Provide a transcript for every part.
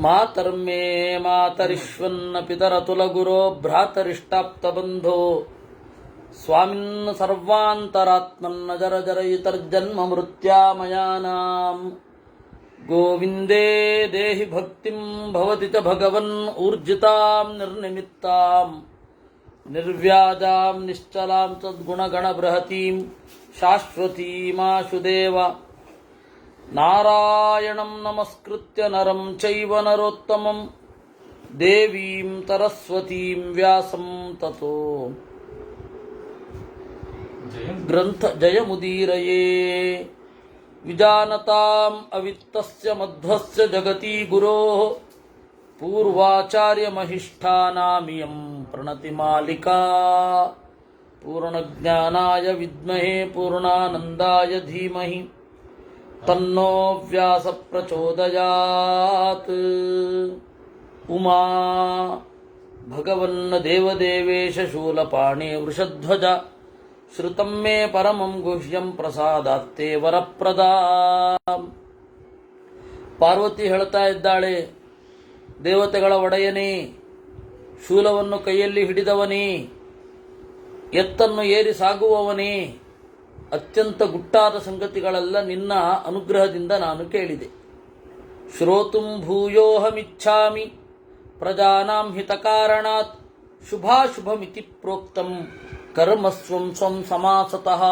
ಮಾತರ್ಮೇ ಮಾತರಿಶ್ವನ್ನ ಪಿತರತುಲ ಗುರೋ ಭ್ರಾತರಿಷ್ಟಾಪ್ತ ಬಂಧೋ ಸ್ವಾಮಿನ್ ಸರ್ವಾಂತರಾತ್ಮನ್ನ ಜರ ಜರಯಿತರ್ಜನ್ಮ ಮೃತ್ಯಾಮಯಾನಾಂ ಗೋವಿಂದೇ ದೇಹಿ ಭಕ್ತಿಂ ಭವತಿ ಚ ಭಗವನ್ ಊರ್ಜಿತಾಂ ನಿರ್ನಿಮಿತ್ತಾಂ ನಿರ್ವ್ಯಾಜಾಂ ನಿಶ್ಚಲಾಂ ಸದ್ಗುಣಗಣ ಬೃಹತೀಂ ಶಾಶ್ವತೀಮಾಶುದೇವ ನಾರಾಯಣಂ ನಮಸ್ಕೃತ್ಯ ನರಂ ಚೈವ ನರೋತ್ತಮಂ ದೇವೀಂ ಸರಸ್ವತೀಂ ವ್ಯಾಸಂ ತತೋ ಗ್ರಂಥ ಜಯಮುದೀರಯೇ ವಿಜಾನತಾಂ ಅವಿತ್ತಸ್ಯ ಮಧ್ವಸ್ಯ ಜಗತಿ ಗುರೋಃ ಪೂರ್ವಾಚಾರ್ಯಮಹಿಷ್ಠಾನಾಮಿಯಂ ಪ್ರಣತಿ ಮಾಲಿಕಾ ಪೂರ್ಣಜ್ಞಾನಾಯ ವಿದ್ಮಹೇ ಪೂರ್ಣಾನಂದಾಯ ಧೀಮಹಿ ತನ್ನೋ ವ್ಯಾಸ ಪ್ರಚೋದಯಾತ್. ಉಮಾ ಭಗವನ್ನ ದೇವದೇವೇಶ ಶೂಲಪಾಣಿ ವೃಷಧ್ವಜ ಶ್ರುತಂ ಮೇ ಪರಮಂ ಗುಹ್ಯಂ ಪ್ರಸಾದಾತ್ತೇ ವರಪ್ರದಾ. ಪಾರ್ವತಿ ಹೇಳ್ತಾ ಇದ್ದಾಳೆ, ದೇವತೆಗಳ ಒಡೆಯನೇ, ಶೂಲವನ್ನು ಕೈಯಲ್ಲಿ ಹಿಡಿದವನೇ, ಎತ್ತನ್ನು ಏರಿ ಸಾಗುವವನೇ, ಅತ್ಯಂತ ಗುಟ್ಟಾದ ಸಂಗತಿಗಳೆಲ್ಲ ನಿನ್ನ ಅನುಗ್ರಹದಿಂದ ನಾನು ಕೇಳಿದೆ. ಶ್ರೋತುಂ ಭೂಯೋಹಮಿಚ್ಛಾಮಿ ಪ್ರಜಾನಾಂ ಹಿತಕಾರಣಾತ್ ಶುಭಾಶುಭಮಿತಿ ಪ್ರೋಕ್ತಂ ಕರ್ಮಸ್ವಂ ಸ್ವಂ ಸಮಾಸತಃ.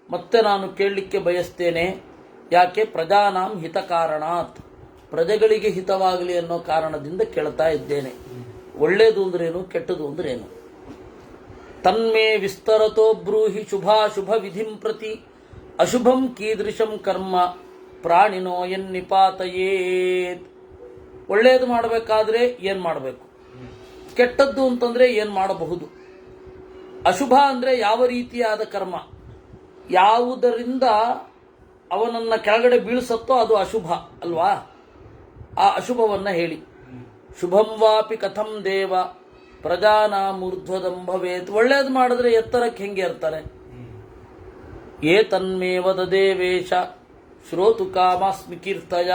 ಮತ್ತೆ ನಾನು ಕೇಳಲಿಕ್ಕೆ ಬಯಸ್ತೇನೆ, ಯಾಕೆ? ಪ್ರಜಾನಾಂ ಹಿತಕಾರಣಾತ್, ಪ್ರಜೆಗಳಿಗೆ ಹಿತವಾಗಲಿ ಅನ್ನೋ ಕಾರಣದಿಂದ ಕೇಳ್ತಾ ಇದ್ದೇನೆ. ಒಳ್ಳೆಯದು ಅಂದ್ರೇನು, ಕೆಟ್ಟದು ಅಂದ್ರೇನು? ತನ್ಮೇ ವಿಸ್ತರತೋ ಬ್ರೂಹಿ ಶುಭಾಶುಭ ವಿಧಿಂ ಪ್ರತಿ ಅಶುಭಂ ಕೀದೃಶಂ ಕರ್ಮ ಪ್ರಾಣಿನೋ ಎನ್ನಿಪಾತಯೇತ್. ಒಳ್ಳೆಯದು ಮಾಡಬೇಕಾದ್ರೆ ಏನು ಮಾಡಬೇಕು, ಕೆಟ್ಟದ್ದು ಅಂತಂದ್ರೆ ಏನು ಮಾಡಬಹುದು, ಅಶುಭ ಅಂದರೆ ಯಾವ ರೀತಿಯಾದ ಕರ್ಮ, ಯಾವುದರಿಂದ ಅವನನ್ನು ಕೆಳಗಡೆ ಬೀಳಿಸತ್ತೋ ಅದು ಅಶುಭ ಅಲ್ವಾ? ಆ ಅಶುಭವನ್ನು ಹೇಳಿ. ಶುಭಂ ವಾಪಿ ಕಥಂ ದೇವ ಪ್ರಜಾನಾಂ ಊರ್ಧ್ವದಂ ಭವೇತ್. ಒಳ್ಳೇದು ಮಾಡಿದ್ರೆ ಎತ್ತರಕ್ಕೆ ಹೆಂಗೆ ಇರ್ತಾರೆ? ಏತನ್ಮೇವ ದೇವೇಶ ಶ್ರೋತು ಕಾಮಾಸ್ಮಿ ಕೀರ್ತಯ.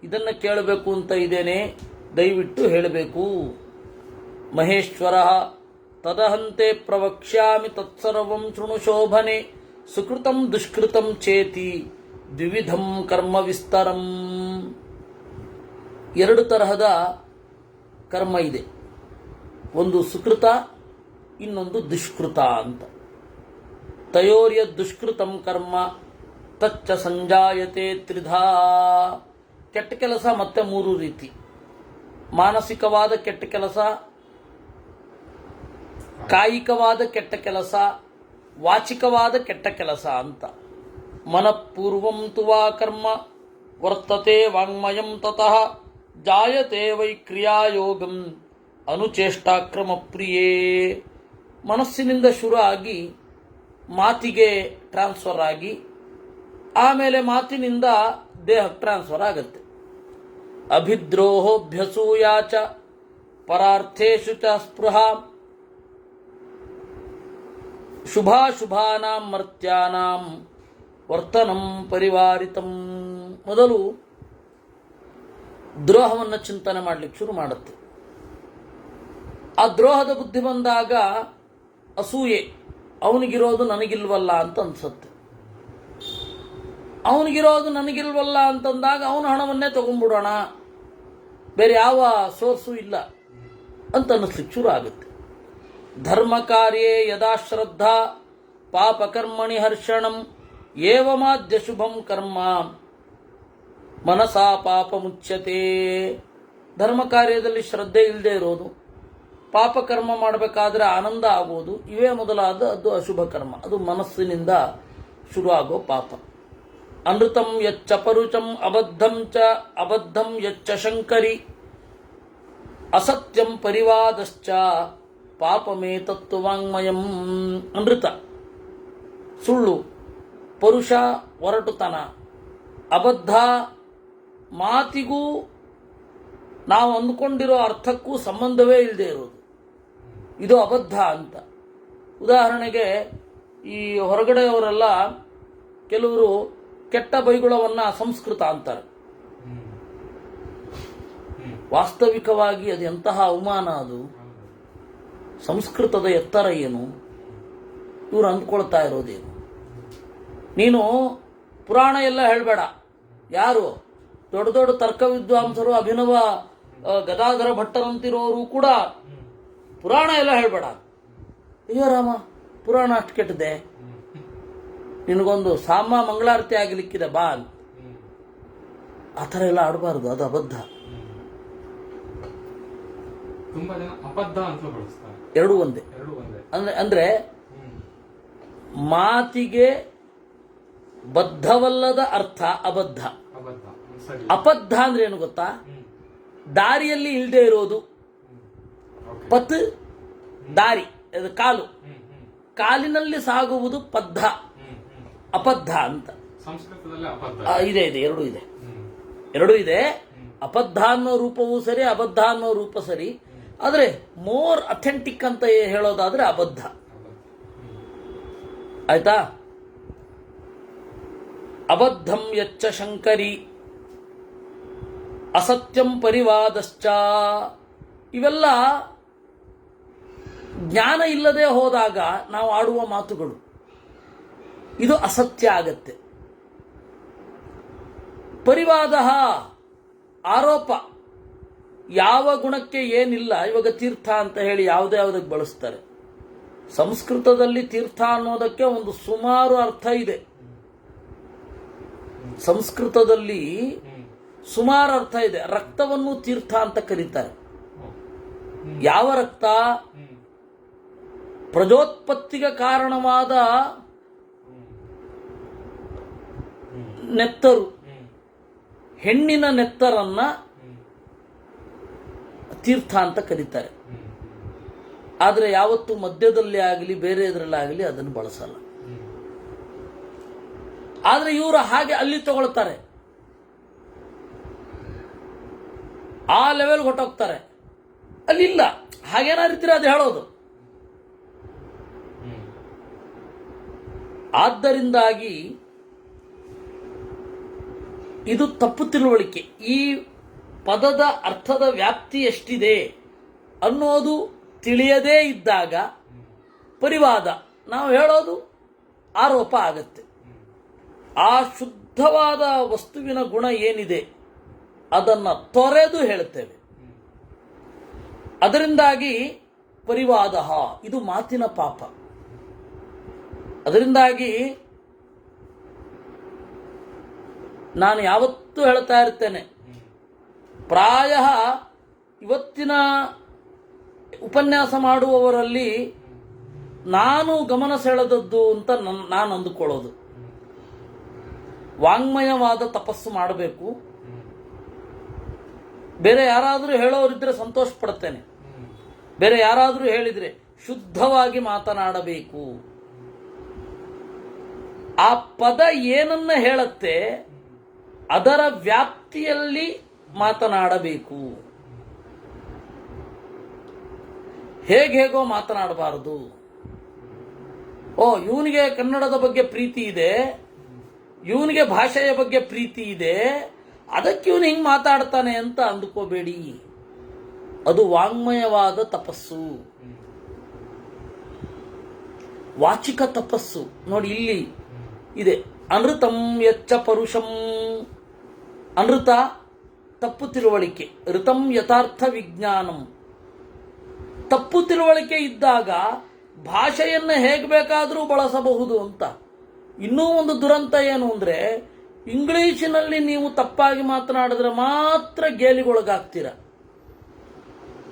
ಇದನ್ನು ಕೇಳಬೇಕು ಅಂತ ಇದ್ದೇನೆ, ದಯವಿಟ್ಟು ಹೇಳಬೇಕು. ಮಹೇಶ್ವರ ತದಹಂತೆ ಪ್ರವಕ್ಷ್ಯಾಮಿ ತತ್ಸರ್ವಂ ಶೃಣು ಶೋಭನೆ ಸುಕೃತಂ ದುಷ್ಕೃತಂ ಚೇತಿ ದ್ವಿವಿಧಂ ಕರ್ಮ ವಿಸ್ತರಂ. ಎರಡು ತರಹದ ಕರ್ಮ ಇದೆ, ಒಂದು ಸುಕೃತ, ಇನ್ನೊಂದು ದುಷ್ಕೃತ ಅಂತ. ತಯೋರ್ಯ ದುಷ್ಕೃತಂ ಕರ್ಮ ತಚ್ಚ ಸಂಜಾಯತೆ ತ್ರಿಧಾ. ಕೆಟ್ಟ ಕೆಲಸ ಮತ್ತೆ ಮೂರು ರೀತಿ: ಮಾನಸಿಕವಾದ ಕೆಟ್ಟ ಕೆಲಸ, ಕಾಯಿಕವಾದ ಕೆಟ್ಟ ಕೆಲಸ, ವಾಚಿಕವಾದ ಕೆಟ್ಟ ಕೆಲಸ ಅಂತ. ಮನಃಪೂರ್ವಂ ತು ವಾ ಕರ್ಮ ವರ್ತತೆ ವಾಂಗ್ಮಯಂ ತತಃ ಜಾಯತೆ ವೈ ಕ್ರಿಯಾಯೋಗಂ ಅನುಚೇಷ್ಟಾಕ್ರಮ ಪ್ರಿಯೇ. ಮನಸ್ಸಿನಿಂದ ಶುರು ಆಗಿ ಮಾತಿಗೆ ಟ್ರಾನ್ಸ್ಫರ್ ಆಗಿ ಆಮೇಲೆ ಮಾತಿನಿಂದ ದೇಹಕ್ಕೆ ಟ್ರಾನ್ಸ್ಫರ್ ಆಗುತ್ತೆ. ಅಭಿದ್ರೋಹೋಭ್ಯಸೂಯಾಚ ಪರಾರ್ಥೇಷು ಚ ಸ್ಪೃಹ ಶುಭಾಶುಭಾನಾಂ ಮರ್ತ್ಯಾನಾಂ ವರ್ತನಂ ಪರಿವಾರಿತಂ. ಮೊದಲು ದ್ರೋಹವನ್ನು ಚಿಂತನೆ ಮಾಡಲಿಕ್ಕೆ ಶುರು ಮಾಡುತ್ತೆ. ಆ ದ್ರೋಹದ ಬುದ್ಧಿ ಬಂದಾಗ ಅಸೂಯೆ, ಅವನಿಗಿರೋದು ನನಗಿಲ್ವಲ್ಲ ಅಂತ ಅನ್ಸುತ್ತೆ. ಅವನಿಗಿರೋದು ನನಗಿಲ್ವಲ್ಲ ಅಂತಂದಾಗ ಅವನ ಹಣವನ್ನೇ ತಗೊಂಡ್ಬಿಡೋಣ, ಬೇರೆ ಯಾವ ಸೋರ್ಸು ಇಲ್ಲ ಅಂತ ಅನ್ನಿಸ್ಲಿಕ್ಕೆ ಶುರು ಆಗುತ್ತೆ. ಧರ್ಮ ಕಾರ್ಯೇ ಯದಾ ಶ್ರದ್ಧಾ ಪಾಪಕರ್ಮಣಿ ಹರ್ಷಣಂ ಏವಮಾದ್ಯ ಶುಭಂ ಕರ್ಮ ಮನಸಾ ಪಾಪ ಮುಚ್ಯತೆ. ಧರ್ಮ ಕಾರ್ಯದಲ್ಲಿ ಶ್ರದ್ಧೆ ಇಲ್ಲದೆ ಇರೋದು, ಪಾಪಕರ್ಮ ಮಾಡಬೇಕಾದ್ರೆ ಆನಂದ ಆಗೋದು, ಇವೇ ಮೊದಲಾದ ಅದು ಅಶುಭ ಕರ್ಮ. ಅದು ಮನಸ್ಸಿನಿಂದ ಶುರುವಾಗೋ ಪಾಪ. ಅನೃತಂ ಯಚ್ಚ ಪರುಚಂ ಅಬದ್ಧಂ ಯಚ್ಚ ಶಂಕರಿ ಅಸತ್ಯಂ ಪರಿವಾದಶ್ಚ ಪಾಪಮೇ ತತ್ವವಾಂಗ್ಮಯಂ. ಅನೃತ ಸುಳ್ಳು, ಪರುಷ ಒರಟುತನ, ಅಬದ್ಧ ಮಾತಿಗೂ ನಾವು ಅಂದುಕೊಂಡಿರೋ ಅರ್ಥಕ್ಕೂ ಸಂಬಂಧವೇ ಇಲ್ಲದೆ ಇರೋದು, ಇದು ಅಬದ್ಧ ಅಂತ. ಉದಾಹರಣೆಗೆ ಈ ಹೊರಗಡೆಯವರೆಲ್ಲ ಕೆಲವರು ಕೆಟ್ಟ ಬೈಗುಳವನ್ನು ಸಂಸ್ಕೃತ ಅಂತಾರೆ. ವಾಸ್ತವಿಕವಾಗಿ ಅದು ಎಂತಹ ಅವಮಾನ ಅದು. ಸಂಸ್ಕೃತದ ಎತ್ತರ ಏನು, ಇವರು ಅಂದ್ಕೊಳ್ತಾ ಇರೋದೇನು. ನೀನು ಪುರಾಣ ಎಲ್ಲ ಹೇಳಬೇಡ. ಯಾರು ದೊಡ್ಡ ದೊಡ್ಡ ತರ್ಕ ವಿದ್ವಾಂಸರು, ಅಭಿನವ ಗದಾಧರ ಭಟ್ಟರಂತಿರೋರು ಕೂಡ ಪುರಾಣ ಎಲ್ಲ ಹೇಳಬೇಡ. ಅಯ್ಯೋ ರಾಮ, ಪುರಾಣ ಅಷ್ಟು ಕೆಟ್ಟದೆ, ನಿನಗೊಂದು ಸಾಮ ಮಂಗಳಾರತಿ ಆಗಲಿಕ್ಕಿದೆ ಬಾ ಅಂತ. ಆ ಥರ ಎಲ್ಲ ಆಡಬಾರ್ದು, ಅದು ಅಬದ್ಧ. ತುಂಬಾ ಜನ ಅಬದ್ಧ ಅಂತ ಬಳಸ್ತಾರೆ. ಎರಡೂ ಒಂದೇ. ಅಂದ್ರೆ ಮಾತಿಗೆ ಬದ್ಧವಲ್ಲದ ಅರ್ಥ ಅಬದ್ಧ. ಅಬದ್ಧ ಅಂದ್ರೆ ಏನು ಗೊತ್ತಾ? ದಾರಿಯಲ್ಲಿ ಇಲ್ಲದೆ ಇರೋದು. ಪತ್ ದಾರಿ, ಅದು ಕಾಲು, ಕಾಲಿನಲ್ಲಿ ಸಾಗುವುದು ಪದ್ಧ, ಅಬದ್ಧ ಅಂತ. ಇದೆ ಇದೆ, ಎರಡೂ ಇದೆ, ಎರಡೂ ಇದೆ. ಅಬದ್ಧ ಅನ್ನೋ ರೂಪವೂ ಸರಿ, ಅಬದ್ಧ ಅನ್ನೋ ರೂಪ ಸರಿ. ಆದರೆ ಮೋರ್ ಅಥೆಂಟಿಕ್ ಅಂತ ಹೇಳೋದಾದ್ರೆ ಅಬದ್ಧ. ಆಯ್ತಾ? ಅಬದ್ಧಂ ಯಚ್ಚ ಶಂಕರಿ ಅಸತ್ಯಂ ಪರಿವಾದಶ್ಚ. ಇವೆಲ್ಲ ಜ್ಞಾನ ಇಲ್ಲದೆ ಹೋದಾಗ ನಾವು ಆಡುವ ಮಾತುಗಳು. ಇದು ಅಸತ್ಯ ಆಗತ್ತೆ. ಪರಿವಾದ, ಆರೋಪ, ಯಾವ ಗುಣಕ್ಕೆ ಏನಿಲ್ಲ. ಇವಾಗ ತೀರ್ಥ ಅಂತ ಹೇಳಿ ಯಾವುದಕ್ಕೆ ಬಳಸ್ತಾರೆ. ಸಂಸ್ಕೃತದಲ್ಲಿ ತೀರ್ಥ ಅನ್ನೋದಕ್ಕೆ ಒಂದು ಸುಮಾರು ಅರ್ಥ ಇದೆ. ಸಂಸ್ಕೃತದಲ್ಲಿ ಸುಮಾರು ಅರ್ಥ ಇದೆ. ರಕ್ತವನ್ನು ತೀರ್ಥ ಅಂತ ಕರೀತಾರೆ. ಯಾವ ರಕ್ತ? ಪ್ರಜೋತ್ಪತ್ತಿಗೆ ಕಾರಣವಾದ ನೆತ್ತರು, ಹೆಣ್ಣಿನ ನೆತ್ತರನ್ನ ತೀರ್ಥ ಅಂತ ಕರೀತಾರೆ. ಆದರೆ ಯಾವತ್ತೂ ಮಧ್ಯದಲ್ಲಿ ಆಗಲಿ ಬೇರೆ ಇದರಲ್ಲಾಗಲಿ ಅದನ್ನು ಬಳಸಲ್ಲ. ಆದರೆ ಇವರು ಹಾಗೆ ಅಲ್ಲಿ ತಗೊಳ್ತಾರೆ, ಆ ಲೆವೆಲ್ ಹೊಟ್ಟೋಗ್ತಾರೆ. ಅಲ್ಲಿಲ್ಲ, ಹಾಗೇನಾರಿದ್ರೆ ಅದು ಹೇಳೋದು. ಆದ್ದರಿಂದಾಗಿ ಇದು ತಪ್ಪು ತಿಳುವಳಿಕೆ. ಈ ಪದದ ಅರ್ಥದ ವ್ಯಾಪ್ತಿ ಎಷ್ಟಿದೆ ಅನ್ನೋದು ತಿಳಿಯದೇ ಇದ್ದಾಗ ಪರಿವಾದ, ನಾವು ಹೇಳೋದು ಆರೋಪ ಆಗತ್ತೆ. ಆ ಶುದ್ಧವಾದ ವಸ್ತುವಿನ ಗುಣ ಏನಿದೆ ಅದನ್ನು ತೊರೆದು ಹೇಳುತ್ತೇವೆ. ಅದರಿಂದಾಗಿ ಪರಿವಾದ, ಇದು ಮಾತಿನ ಪಾಪ. ಅದರಿಂದಾಗಿ ನಾನು ಯಾವತ್ತೂ ಹೇಳ್ತಾ ಇರ್ತೇನೆ, ಪ್ರಾಯ ಇವತ್ತಿನ ಉಪನ್ಯಾಸ ಮಾಡುವವರಲ್ಲಿ ನಾನು ಗಮನ ಸೆಳೆದದ್ದು ಅಂತ ನಾನು ಅಂದುಕೊಳ್ಳೋದು, ವಾಂಗ್ಮಯವಾದ ತಪಸ್ಸು ಮಾಡಬೇಕು. ಬೇರೆ ಯಾರಾದರೂ ಹೇಳೋರಿದ್ರೆ ಸಂತೋಷ ಪಡ್ತೇನೆ. ಬೇರೆ ಯಾರಾದರೂ ಹೇಳಿದ್ರೆ ಶುದ್ಧವಾಗಿ ಮಾತನಾಡಬೇಕು. ಆ ಪದ ಏನನ್ನ ಹೇಳುತ್ತೆ ಅದರ ವ್ಯಾಪ್ತಿಯಲ್ಲಿ ಮಾತನಾಡಬೇಕು. ಹೇಗೋ ಮಾತನಾಡಬಾರದು. ಇವನಿಗೆ ಕನ್ನಡದ ಬಗ್ಗೆ ಪ್ರೀತಿ ಇದೆ, ಇವನಿಗೆ ಭಾಷೆಯ ಬಗ್ಗೆ ಪ್ರೀತಿ ಇದೆ, ಅದಕ್ಕೆ ಇವನು ಹಿಂಗೆ ಮಾತಾಡ್ತಾನೆ ಅಂತ ಅಂದುಕೋಬೇಡಿ. ಅದು ವಾಂಗ್ಮಯವಾದ ತಪಸ್ಸು, ವಾಚಿಕ ತಪಸ್ಸು. ನೋಡಿ ಇಲ್ಲಿ ಇದೆ, ಅನೃತಂ ಯಚ್ಚ ಪರುಷಂ. ಅನೃತ ತಪ್ಪು ತಿಳುವಳಿಕೆ, ಋತಂ ಯಥಾರ್ಥ ವಿಜ್ಞಾನಂ. ತಪ್ಪು ತಿಳುವಳಿಕೆ ಇದ್ದಾಗ ಭಾಷೆಯನ್ನು ಹೇಗೆ ಬೇಕಾದರೂ ಬಳಸಬಹುದು ಅಂತ. ಇನ್ನೂ ಒಂದು ದುರಂತ ಏನು ಅಂದರೆ, ಇಂಗ್ಲಿಷಿನಲ್ಲಿ ನೀವು ತಪ್ಪಾಗಿ ಮಾತನಾಡಿದ್ರೆ ಮಾತ್ರ ಗೇಲಿಗೊಳಗಾಗ್ತೀರ.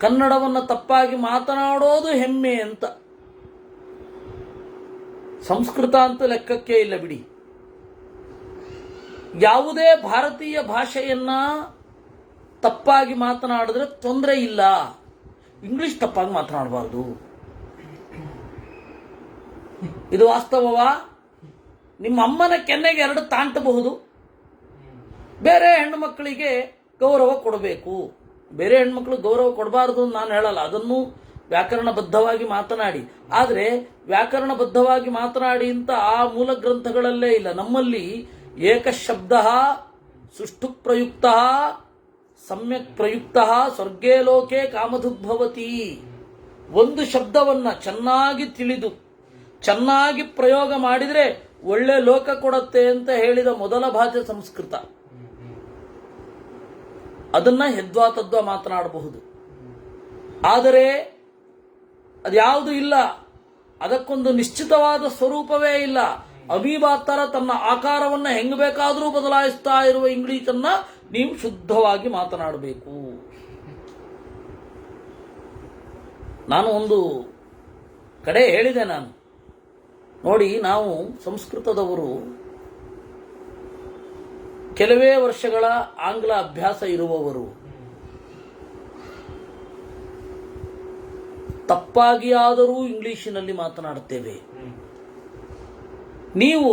ಕನ್ನಡವನ್ನು ತಪ್ಪಾಗಿ ಮಾತನಾಡೋದು ಹೆಮ್ಮೆ ಅಂತ. ಸಂಸ್ಕೃತ ಅಂತ ಲೆಕ್ಕಕ್ಕೆ ಇಲ್ಲ ಬಿಡಿ. ಯಾವುದೇ ಭಾರತೀಯ ಭಾಷೆಯನ್ನ ತಪ್ಪಾಗಿ ಮಾತನಾಡಿದ್ರೆ ತೊಂದರೆ ಇಲ್ಲ, ಇಂಗ್ಲಿಷ್ ತಪ್ಪಾಗಿ ಮಾತನಾಡಬಾರ್ದು. ಇದು ವಾಸ್ತವವಾ? ನಿಮ್ಮ ಅಮ್ಮನ ಕೆನ್ನೆಗೆ 2 ತಾಂಟಬಹುದು. ಬೇರೆ ಹೆಣ್ಣು ಮಕ್ಕಳಿಗೆ ಗೌರವ ಕೊಡಬೇಕು. ಬೇರೆ ಹೆಣ್ಮಕ್ಳು ಗೌರವ ಕೊಡಬಾರದು ಅಂತ ನಾನು ಹೇಳಲ್ಲ, ಅದನ್ನು ವ್ಯಾಕರಣಬದ್ಧವಾಗಿ ಮಾತನಾಡಿ. ಆದರೆ ವ್ಯಾಕರಣಬದ್ಧವಾಗಿ ಮಾತನಾಡಿ ಅಂತ ಆ ಮೂಲ ಗ್ರಂಥಗಳಲ್ಲೇ ಇಲ್ಲ. ನಮ್ಮಲ್ಲಿ ಏಕಶಬ್ದ ಸುಷ್ಟು ಪ್ರಯುಕ್ತ ಸಮ್ಯಕ್ ಪ್ರಯುಕ್ತ ಸ್ವರ್ಗೇ ಲೋಕೆ ಕಾಮಧುಗ್ಭವತಿ. ಒಂದು ಶಬ್ದವನ್ನ ಚೆನ್ನಾಗಿ ತಿಳಿದು ಚೆನ್ನಾಗಿ ಪ್ರಯೋಗ ಮಾಡಿದರೆ ಒಳ್ಳೆ ಲೋಕ ಕೊಡುತ್ತೆ ಅಂತ ಹೇಳಿದ ಮೊದಲ ಭಾಷೆ ಸಂಸ್ಕೃತ. ಅದನ್ನ ಹೆದ್ವಾ ತದ್ವಾ ಮಾತನಾಡಬಹುದು. ಆದರೆ ಅದ್ಯಾವುದು ಇಲ್ಲ, ಅದಕ್ಕೊಂದು ನಿಶ್ಚಿತವಾದ ಸ್ವರೂಪವೇ ಇಲ್ಲ. ಅಮೀಬಾ ತರ ತನ್ನ ಆಕಾರವನ್ನು ಹೆಂಗ್ ಬೇಕಾದರೂ ಬದಲಾಯಿಸ್ತಾ ಇರುವ ಇಂಗ್ಲಿಷನ್ನ ನೀವು ಶುದ್ಧವಾಗಿ ಮಾತನಾಡಬೇಕು. ನಾನು ಒಂದು ಕಡೆ ಹೇಳಿದೆ, ನಾನು ನೋಡಿ, ನಾವು ಸಂಸ್ಕೃತದವರು ಕೆಲವೇ ವರ್ಷಗಳ ಆಂಗ್ಲ ಅಭ್ಯಾಸ ಇರುವವರು ತಪ್ಪಾಗಿಯಾದರೂ ಇಂಗ್ಲಿಶಿನಲ್ಲಿ ಮಾತನಾಡುತ್ತೇವೆ. ನೀವು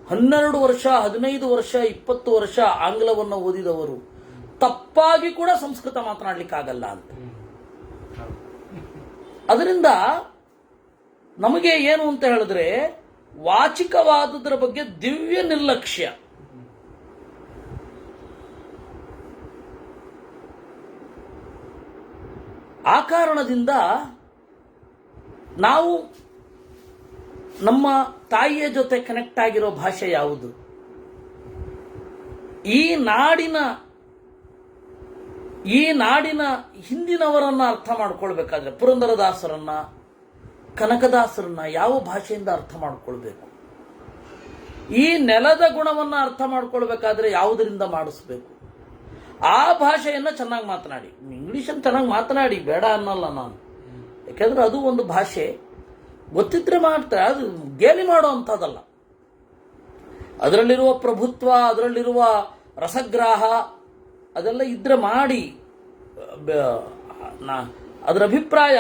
12 ವರ್ಷ 15 ವರ್ಷ 20 ವರ್ಷ ಆಂಗ್ಲವನ್ನು ಓದಿದವರು ತಪ್ಪಾಗಿ ಕೂಡ ಸಂಸ್ಕೃತ ಮಾತನಾಡಲಿಕ್ಕಾಗಲ್ಲ ಅಂತ. ಅದರಿಂದ ನಮಗೆ ಏನು ಅಂತ ಹೇಳಿದ್ರೆ, ವಾಚಿಕವಾದುದರ ಬಗ್ಗೆ ದಿವ್ಯ ನಿರ್ಲಕ್ಷ್ಯ. ಆ ಕಾರಣದಿಂದ ನಾವು ನಮ್ಮ ತಾಯಿಯ ಜೊತೆ ಕನೆಕ್ಟ್ ಆಗಿರೋ ಭಾಷೆ ಯಾವುದು? ಈ ನಾಡಿನ ಹಿಂದಿನವರನ್ನ ಅರ್ಥ ಮಾಡ್ಕೊಳ್ಬೇಕಾದ್ರೆ ಪುರಂದರದಾಸರನ್ನ, ಕನಕದಾಸರನ್ನ ಯಾವ ಭಾಷೆಯಿಂದ ಅರ್ಥ ಮಾಡ್ಕೊಳ್ಬೇಕು? ಈ ನೆಲದ ಗುಣವನ್ನ ಅರ್ಥ ಮಾಡ್ಕೊಳ್ಬೇಕಾದ್ರೆ ಯಾವುದರಿಂದ ಮಾಡಿಸ್ಬೇಕು? ಆ ಭಾಷೆಯನ್ನ ಚೆನ್ನಾಗಿ ಮಾತನಾಡಿ. ಇಂಗ್ಲಿಷನ್ನು ಚೆನ್ನಾಗಿ ಮಾತನಾಡಿ, ಬೇಡ ಅನ್ನಲ್ಲ ನಾನು. ಯಾಕೆಂದ್ರೆ ಅದು ಒಂದು ಭಾಷೆ, ಗೊತ್ತಿದ್ರೆ ಮಾಡ್ತಾರೆ, ಅದು ಗೇಲಿ ಮಾಡೋ ಅಂಥದ್ದಲ್ಲ. ಅದರಲ್ಲಿರುವ ಪ್ರಭುತ್ವ, ಅದರಲ್ಲಿರುವ ರಸಗ್ರಾಹ ಅದೆಲ್ಲ ಇದ್ರೆ ಮಾಡಿ. ಅದರ ಅಭಿಪ್ರಾಯ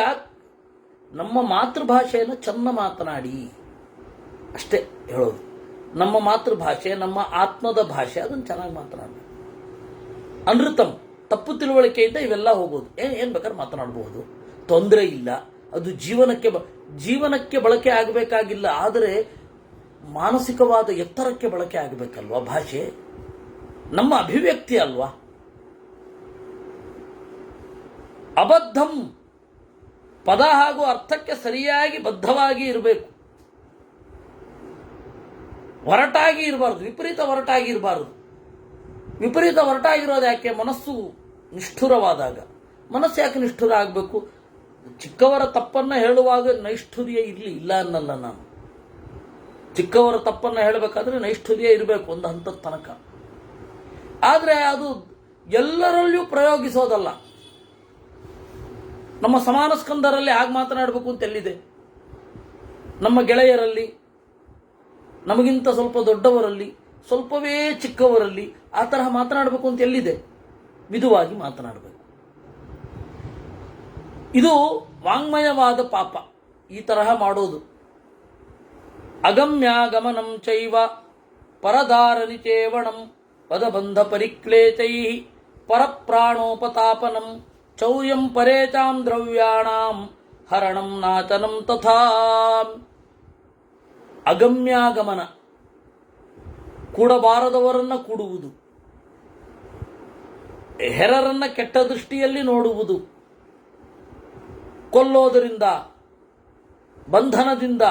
ನಮ್ಮ ಮಾತೃಭಾಷೆಯನ್ನು ಚೆನ್ನ ಮಾತನಾಡಿ ಅಷ್ಟೇ ಹೇಳೋದು. ನಮ್ಮ ಮಾತೃಭಾಷೆ, ನಮ್ಮ ಆತ್ಮದ ಭಾಷೆ, ಅದನ್ನು ಚೆನ್ನಾಗಿ ಮಾತನಾಡಬೇಕು. ಅನೃತಂ, ತಪ್ಪು ತಿಳುವಳಿಕೆಯಿಂದ ಇವೆಲ್ಲ ಹೋಗೋದು. ಏನ್ ಬೇಕಾದ್ರೆ ಮಾತನಾಡಬಹುದು, ತೊಂದರೆ ಇಲ್ಲ. ಅದು ಜೀವನಕ್ಕೆ ಬಳಕೆ ಆಗಬೇಕಾಗಿಲ್ಲ, ಆದರೆ ಮಾನಸಿಕವಾದ ಎತ್ತರಕ್ಕೆ ಬಳಕೆ ಆಗಬೇಕಲ್ವಾ ಭಾಷೆ? ನಮ್ಮ ಅಭಿವ್ಯಕ್ತಿ ಅಲ್ವಾ? ಅಬದ್ಧಂ ಪದ ಹಾಗೂ ಅರ್ಥಕ್ಕೆ ಸರಿಯಾಗಿ ಬದ್ಧವಾಗಿ ಇರಬೇಕು. ಹೊರಟಾಗಿ ಇರಬಾರ್ದು, ವಿಪರೀತ ಹೊರಟಾಗಿ ಇರಬಾರದು. ವಿಪರೀತ ಹೊರಟಾಗಿರೋದು ಯಾಕೆ? ಮನಸ್ಸು ನಿಷ್ಠುರವಾದಾಗ. ಮನಸ್ಸು ಯಾಕೆ ನಿಷ್ಠುರ ಆಗಬೇಕು? ಚಿಕ್ಕವರ ತಪ್ಪನ್ನ ಹೇಳುವಾಗ ನೈಷ್ಠುರ್ಯ ಇರಲಿ, ಇಲ್ಲ ಅನ್ನಲ್ಲ ನಾನು. ಚಿಕ್ಕವರ ತಪ್ಪನ್ನ ಹೇಳಬೇಕಾದ್ರೆ ನೈಷ್ಠುರ್ಯ ಇರಬೇಕು ಒಂದು ಹಂತದ ತನಕ. ಆದರೆ ಅದು ಎಲ್ಲರಲ್ಲಿಯೂ ಪ್ರಯೋಗಿಸೋದಲ್ಲ. ನಮ್ಮ ಸಮಾನ ಸ್ಕಂದರಲ್ಲಿ ಹಾಗೆ ಮಾತನಾಡಬೇಕು ಅಂತ ಎಲ್ಲಿದೆ? ನಮ್ಮ ಗೆಳೆಯರಲ್ಲಿ, ನಮಗಿಂತ ಸ್ವಲ್ಪ ದೊಡ್ಡವರಲ್ಲಿ, ಸ್ವಲ್ಪವೇ ಚಿಕ್ಕವರಲ್ಲಿ ಆ ತರಹ ಮಾತನಾಡಬೇಕು ಅಂತ ಎಲ್ಲಿದೆ? ವಿಧವಾಗಿ ಮಾತನಾಡಬೇಕು. ಇದು ವಾಂಗ್ಮಯವಾದ ಪಾಪ, ಈ ತರಹ ಮಾಡೋದು. ಅಗಮ್ಯಾಗಮನಂ ಚೈವ ಪರದಾರನಿ ಚೇವಣಂ ಪದಬಂಧ ಪರಿಕ್ಲೇಚೈ ಪರಪ್ರಾಣೋಪತಾಪನಂ ಚೌರ್ಯಂ ಪರೇಚಾಂ ದ್ರವ್ಯಾಣಾಂ ಹರಣಂ ನಾಚನಂ ತಥಾ. ಅಗಮ್ಯಾಗಮನ, ಕೂಡಬಾರದವರನ್ನ ಕೂಡುವುದು, ಹೆರರನ್ನ ಕೆಟ್ಟ ದೃಷ್ಟಿಯಲ್ಲಿ ನೋಡುವುದು, ಕೊಲ್ಲೋದರಿಂದ, ಬಂಧನದಿಂದ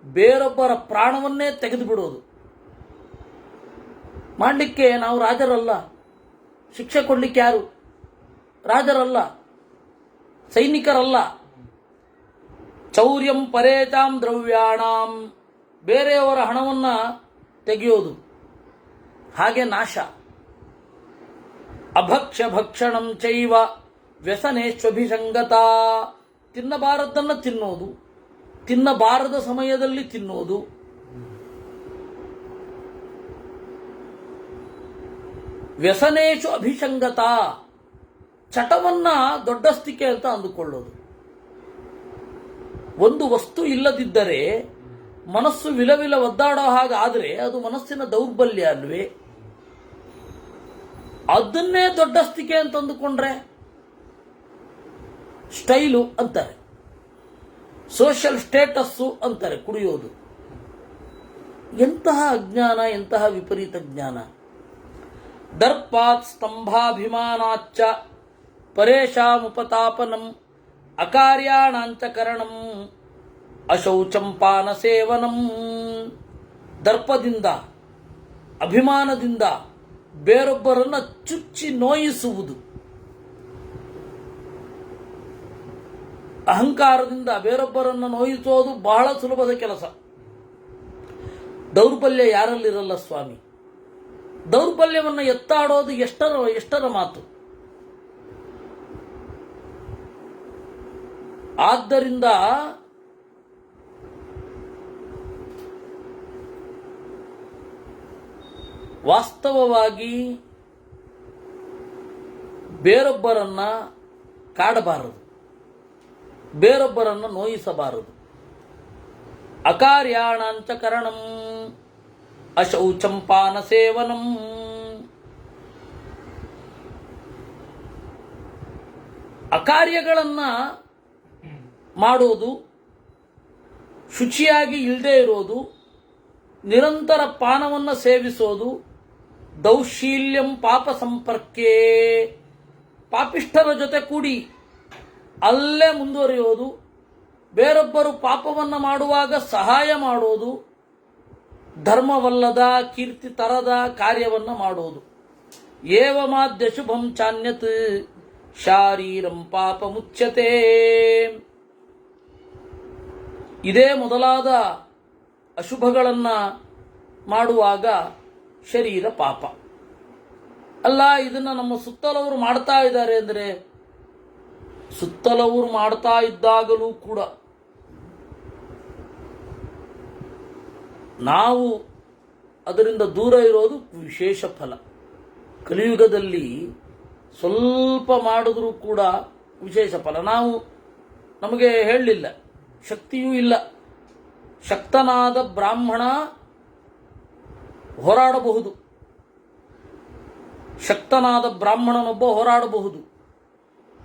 ಬೇರೊಬ್ಬರ ಪ್ರಾಣವನ್ನೇ ತೆಗೆದು ಬಿಡೋದು. ಮಾಡಲಿಕ್ಕೆ ನಾವು ರಾಜರಲ್ಲ, ಶಿಕ್ಷೆ ಕೊಡ್ಲಿಕ್ಕೆ ಯಾರು ರಾಜರಲ್ಲ, ಸೈನಿಕರಲ್ಲ. ಚೌರ್ಯಂ ಪರೇಚಾಂ ದ್ರವ್ಯಾಣಾಂ, ಬೇರೆಯವರ ಹಣವನ್ನ ತೆಗೆಯೋದು, ಹಾಗೆ ನಾಶ. ಅಭಕ್ಷ್ಯ ಭಕ್ಷಣಂ ಚೈವ ವ್ಯಸನೇಶ್ವಭಿಸಂಗತ, ತಿನ್ನಬಾರದನ್ನ ತಿನ್ನೋದು, ತಿನ್ನಬಾರದ ಸಮಯದಲ್ಲಿ ತಿನ್ನೋದು. ವ್ಯಸನೇಶು ಅಭಿಸಂಗತ, ಚಟವನ್ನ ದೊಡ್ಡಸ್ತಿಕೆ ಅಂತ ಅಂದುಕೊಳ್ಳೋದು. ಒಂದು ವಸ್ತು ಇಲ್ಲದಿದ್ದರೆ ಮನಸ್ಸು ವಿಲವಿಲ ಒದ್ದಾಡೋ ಹಾಗಾದ್ರೆ ಅದು ಮನಸ್ಸಿನ ದೌರ್ಬಲ್ಯ ಅಲ್ವೇ? ಅದನ್ನೇ ದೊಡ್ಡಸ್ತಿಕೆ ಅಂತ ಅಂದುಕೊಂಡ್ರೆ ಸ್ಟೈಲು ಅಂತಾರೆ, ಸೋಷಿಯಲ್ ಸ್ಟೇಟಸ್ಸು ಅಂತಾರೆ ಕುಡಿಯೋದು. ಎಂತಹ ಅಜ್ಞಾನ, ಎಂತಹ ವಿಪರೀತ ಜ್ಞಾನ! ದರ್ಪಾತ್ ಸ್ತಂಭಾಭಿಮಾನಾಚ್ಚ ಪರೇಶಾಮುಪತಾಪನಂ ಅಕಾರ್ಯಾಣಾಂಚ ಕರಣಂ ಅಶೌಚಂ ಪಾನ ಸೇವನಂ. ದರ್ಪದಿಂದ, ಅಭಿಮಾನದಿಂದ ಬೇರೊಬ್ಬರನ್ನು ಚುಚ್ಚಿ ನೋಯಿಸುವುದು, ಅಹಂಕಾರದಿಂದ ಬೇರೊಬ್ಬರನ್ನು ನೋಯಿಸೋದು ಬಹಳ ಸುಲಭದ ಕೆಲಸ. ದೌರ್ಬಲ್ಯ ಯಾರಲ್ಲಿರಲ್ಲ ಸ್ವಾಮಿ. ದೌರ್ಬಲ್ಯವನ್ನು ಎತ್ತಾಡೋದು ಎಷ್ಟರ ಮಾತು. ಆದ್ದರಿಂದ ವಾಸ್ತವವಾಗಿ ಬೇರೊಬ್ಬರನ್ನ ಕಾಡಬಾರದು, ಬೇರೊಬ್ಬರನ್ನು ನೋಯಿಸಬಾರದು. ಅಕಾರ್ಯಾಣಾಂಚ ಕರಣಂ ಅಶೌಚಂ ಪಾನ ಸೇವನಂ. ಅಕಾರ್ಯಗಳನ್ನ ಮಾಡೋದು, ಶುಚಿಯಾಗಿ ಇಲ್ಲದೆ ಇರೋದು, ನಿರಂತರ ಪಾನವನ್ನು ಸೇವಿಸೋದು, ದೌಶೀಲ್ಯಂ ಪಾಪ ಸಂಪರ್ಕೇ, ಪಾಪಿಷ್ಠರ ಜೊತೆ ಕೂಡಿ ಅಲ್ಲೇ ಮುಂದುವರಿಯೋದು, ಬೇರೊಬ್ಬರು ಪಾಪವನ್ನು ಮಾಡುವಾಗ ಸಹಾಯ ಮಾಡೋದು, ಧರ್ಮವಲ್ಲದ ಕೀರ್ತಿ ತರದ ಕಾರ್ಯವನ್ನು ಮಾಡೋದು. ಏವಮಾದ್ಯ ಶುಭಂ ಚಾನ್ಯತ್ ಶಾರೀರಂ ಪಾಪ ಮುಚ್ಯತೆ. ಇದೇ ಮೊದಲಾದ ಅಶುಭಗಳನ್ನು ಮಾಡುವಾಗ ಶರೀರ ಪಾಪ ಅಲ್ಲ. ಇದನ್ನು ನಮ್ಮ ಸುತ್ತಲವರು ಮಾಡ್ತಾ ಇದ್ದಾರೆ ಅಂದರೆ, ಸುತ್ತಲವರು ಮಾಡ್ತಾ ಇದ್ದಾಗಲೂ ಕೂಡ ನಾವು ಅದರಿಂದ ದೂರ ಇರೋದು ವಿಶೇಷ ಫಲ. ಕಲಿಯುಗದಲ್ಲಿ ಸ್ವಲ್ಪ ಮಾಡಿದ್ರೂ ಕೂಡ ವಿಶೇಷ ಫಲ. ನಮಗೆ ಹೇಳಲಿಲ್ಲ, ಶಕ್ತಿಯೂ ಇಲ್ಲ. ಶಕ್ತನಾದ ಬ್ರಾಹ್ಮಣ ಹೋರಾಡಬಹುದು, ಶಕ್ತನಾದ ಬ್ರಾಹ್ಮಣನೊಬ್ಬ ಹೋರಾಡಬಹುದು.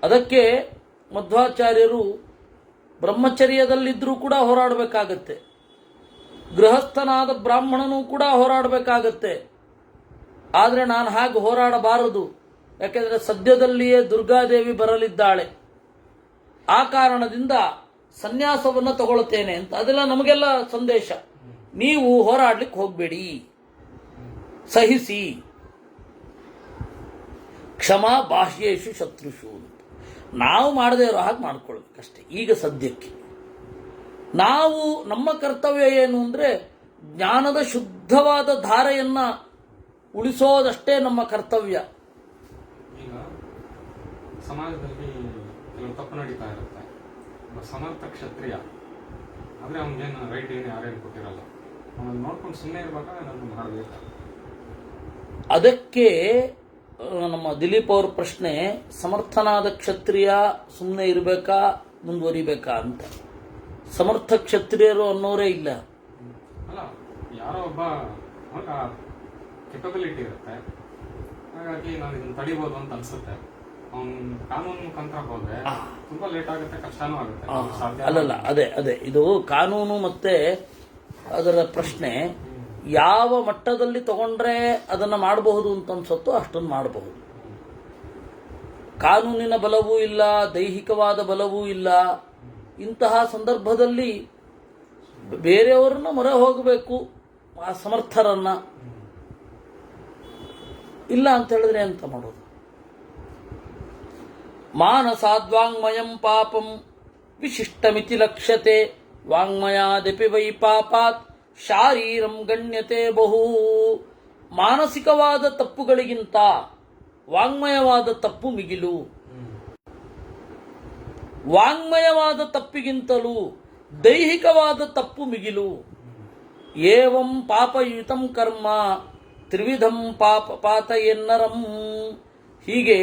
ಅದಕ್ಕೆ ಮಧ್ವಾಚಾರ್ಯರು ಬ್ರಹ್ಮಚರ್ಯದಲ್ಲಿದ್ದರೂ ಕೂಡ ಹೋರಾಡಬೇಕಾಗತ್ತೆ, ಗೃಹಸ್ಥನಾದ ಬ್ರಾಹ್ಮಣನೂ ಕೂಡ ಹೋರಾಡಬೇಕಾಗತ್ತೆ. ಆದರೆ ನಾನು ಹಾಗೆ ಹೋರಾಡಬಾರದು, ಯಾಕೆಂದರೆ ಸದ್ಯದಲ್ಲಿಯೇ ದುರ್ಗಾದೇವಿ ಬರಲಿದ್ದಾಳೆ, ಆ ಕಾರಣದಿಂದ ಸನ್ಯಾಸವನ್ನು ತಗೊಳ್ತೇನೆ ಅಂತ. ಅದೆಲ್ಲ ನಮಗೆಲ್ಲ ಸಂದೇಶ. ನೀವು ಹೋರಾಡ್ಲಿಕ್ಕೆ ಹೋಗಬೇಡಿ, ಸಹಿಸಿ. ಕ್ಷಮಾ ಬಾಹ್ಯೇಶು ಶತ್ರುಷು ಅಂತ ನಾವು ಮಾಡದೇ ಇರೋ ಹಾಗೆ ಮಾಡ್ಕೊಳ್ಬೇಕಷ್ಟೆ. ಈಗ ಸದ್ಯಕ್ಕೆ ನಾವು ನಮ್ಮ ಕರ್ತವ್ಯ ಏನು ಅಂದರೆ, ಜ್ಞಾನದ ಶುದ್ಧವಾದ ಧಾರೆಯನ್ನ ಉಳಿಸೋದಷ್ಟೇ ನಮ್ಮ ಕರ್ತವ್ಯ. ಈಗ ಸಮಾಜದಲ್ಲಿ ಕೆಲವು ತಪ್ಪು ನಡೀತಾ ಇರುತ್ತೆ. ಸಮರ್ಥ ಕ್ಷತ್ರಿಯ ಆದರೆ ಅವನಿಗೇನು ರೈಟ್ ಏನು ಯಾರೇನು ಕೊಟ್ಟಿರಲ್ಲ, ಅವನು ನೋಡ್ಕೊಂಡು ಸುಮ್ಮನೆ ಇರ್ಬೇಕಾದ್ರೆ ನಾನು ಮಾಡಬೇಕು. ಅದಕ್ಕೆ ನಮ್ಮ ದಿಲೀಪ್ ಅವ್ರ ಪ್ರಶ್ನೆ, ಸಮರ್ಥನಾದ ಕ್ಷತ್ರಿಯ ಸುಮ್ಮನೆ ಇರಬೇಕಾ ಮುಂದುವರಿಬೇಕಾ ಅಂತ. ಸಮರ್ಥ ಕ್ಷತ್ರಿಯರು ಅನ್ನೋರೇ ಇಲ್ಲ. ಅಲ್ಲ, ಯಾರೋ ಒಬ್ಬ ಕೆಪಬಿಲಿಟಿ ಇರುತ್ತೆ, ಹಾಗಾಗಿ ನಾನು ಇದನ್ನು ತಡಿಬೋದು ಅಂತ ಅನ್ಸುತ್ತೆ. ಅವನು ಕಾನೂನು ಮುಖಾಂತರ ಹೋದ್ರೆ ತುಂಬಾ ಲೇಟ್ ಆಗುತ್ತೆ, ಕಷ್ಟನೂ ಆಗುತ್ತೆ. ಅಲ್ಲಲ್ಲ, ಅದೇ ಇದು ಕಾನೂನು ಮತ್ತೆ ಅದರ ಪ್ರಶ್ನೆ. ಯಾವ ಮಟ್ಟದಲ್ಲಿ ತಗೊಂಡ್ರೆ ಅದನ್ನು ಮಾಡಬಹುದು ಅಂತ ಅನ್ಸುತ್ತೋ ಅಷ್ಟನ್ನು ಮಾಡಬಹುದು. ಕಾನೂನಿನ ಬಲವೂ ಇಲ್ಲ, ದೈಹಿಕವಾದ ಬಲವೂ ಇಲ್ಲ. ಇಂತಹ ಸಂದರ್ಭದಲ್ಲಿ ಬೇರೆಯವರನ್ನ ಮೊರೆ ಹೋಗಬೇಕು, ಆ ಸಮರ್ಥರನ್ನ. ಇಲ್ಲ ಅಂತ ಹೇಳಿದ್ರೆ ಎಂತ ಮಾಡೋದು? ಮಾನಸಾದ್ವಾಂಗ್ಮಯಂ ಪಾಪಂ ವಿಶಿಷ್ಟಮಿತಿ ಲಕ್ಷ್ಯತೆ, ವಾಂಗ್ಮಯಾದಪಿ ವೈ ಪಾಪಾತ್ ಶಾರೀರಂ ಗಣ್ಯತೆ ಬಹು. ಮಾನಸಿಕವಾದ ತಪ್ಪುಗಳಿಗಿಂತ ವಾಂಗ್ಮಯವಾದ ತಪ್ಪು ಮಿಗಿಲು. ವಾಂಗ್ಮಯವಾದ ತಪ್ಪಿಗಿಂತಲೂ ದೈಹಿಕವಾದ ತಪ್ಪು ಮಿಗಿಲು. ಏವಂ ಪಾಪಯುತಂ ಕರ್ಮ ತ್ರಿವಿಧಂ ಪಾತಯನ್ನರಂ. ಹೀಗೆ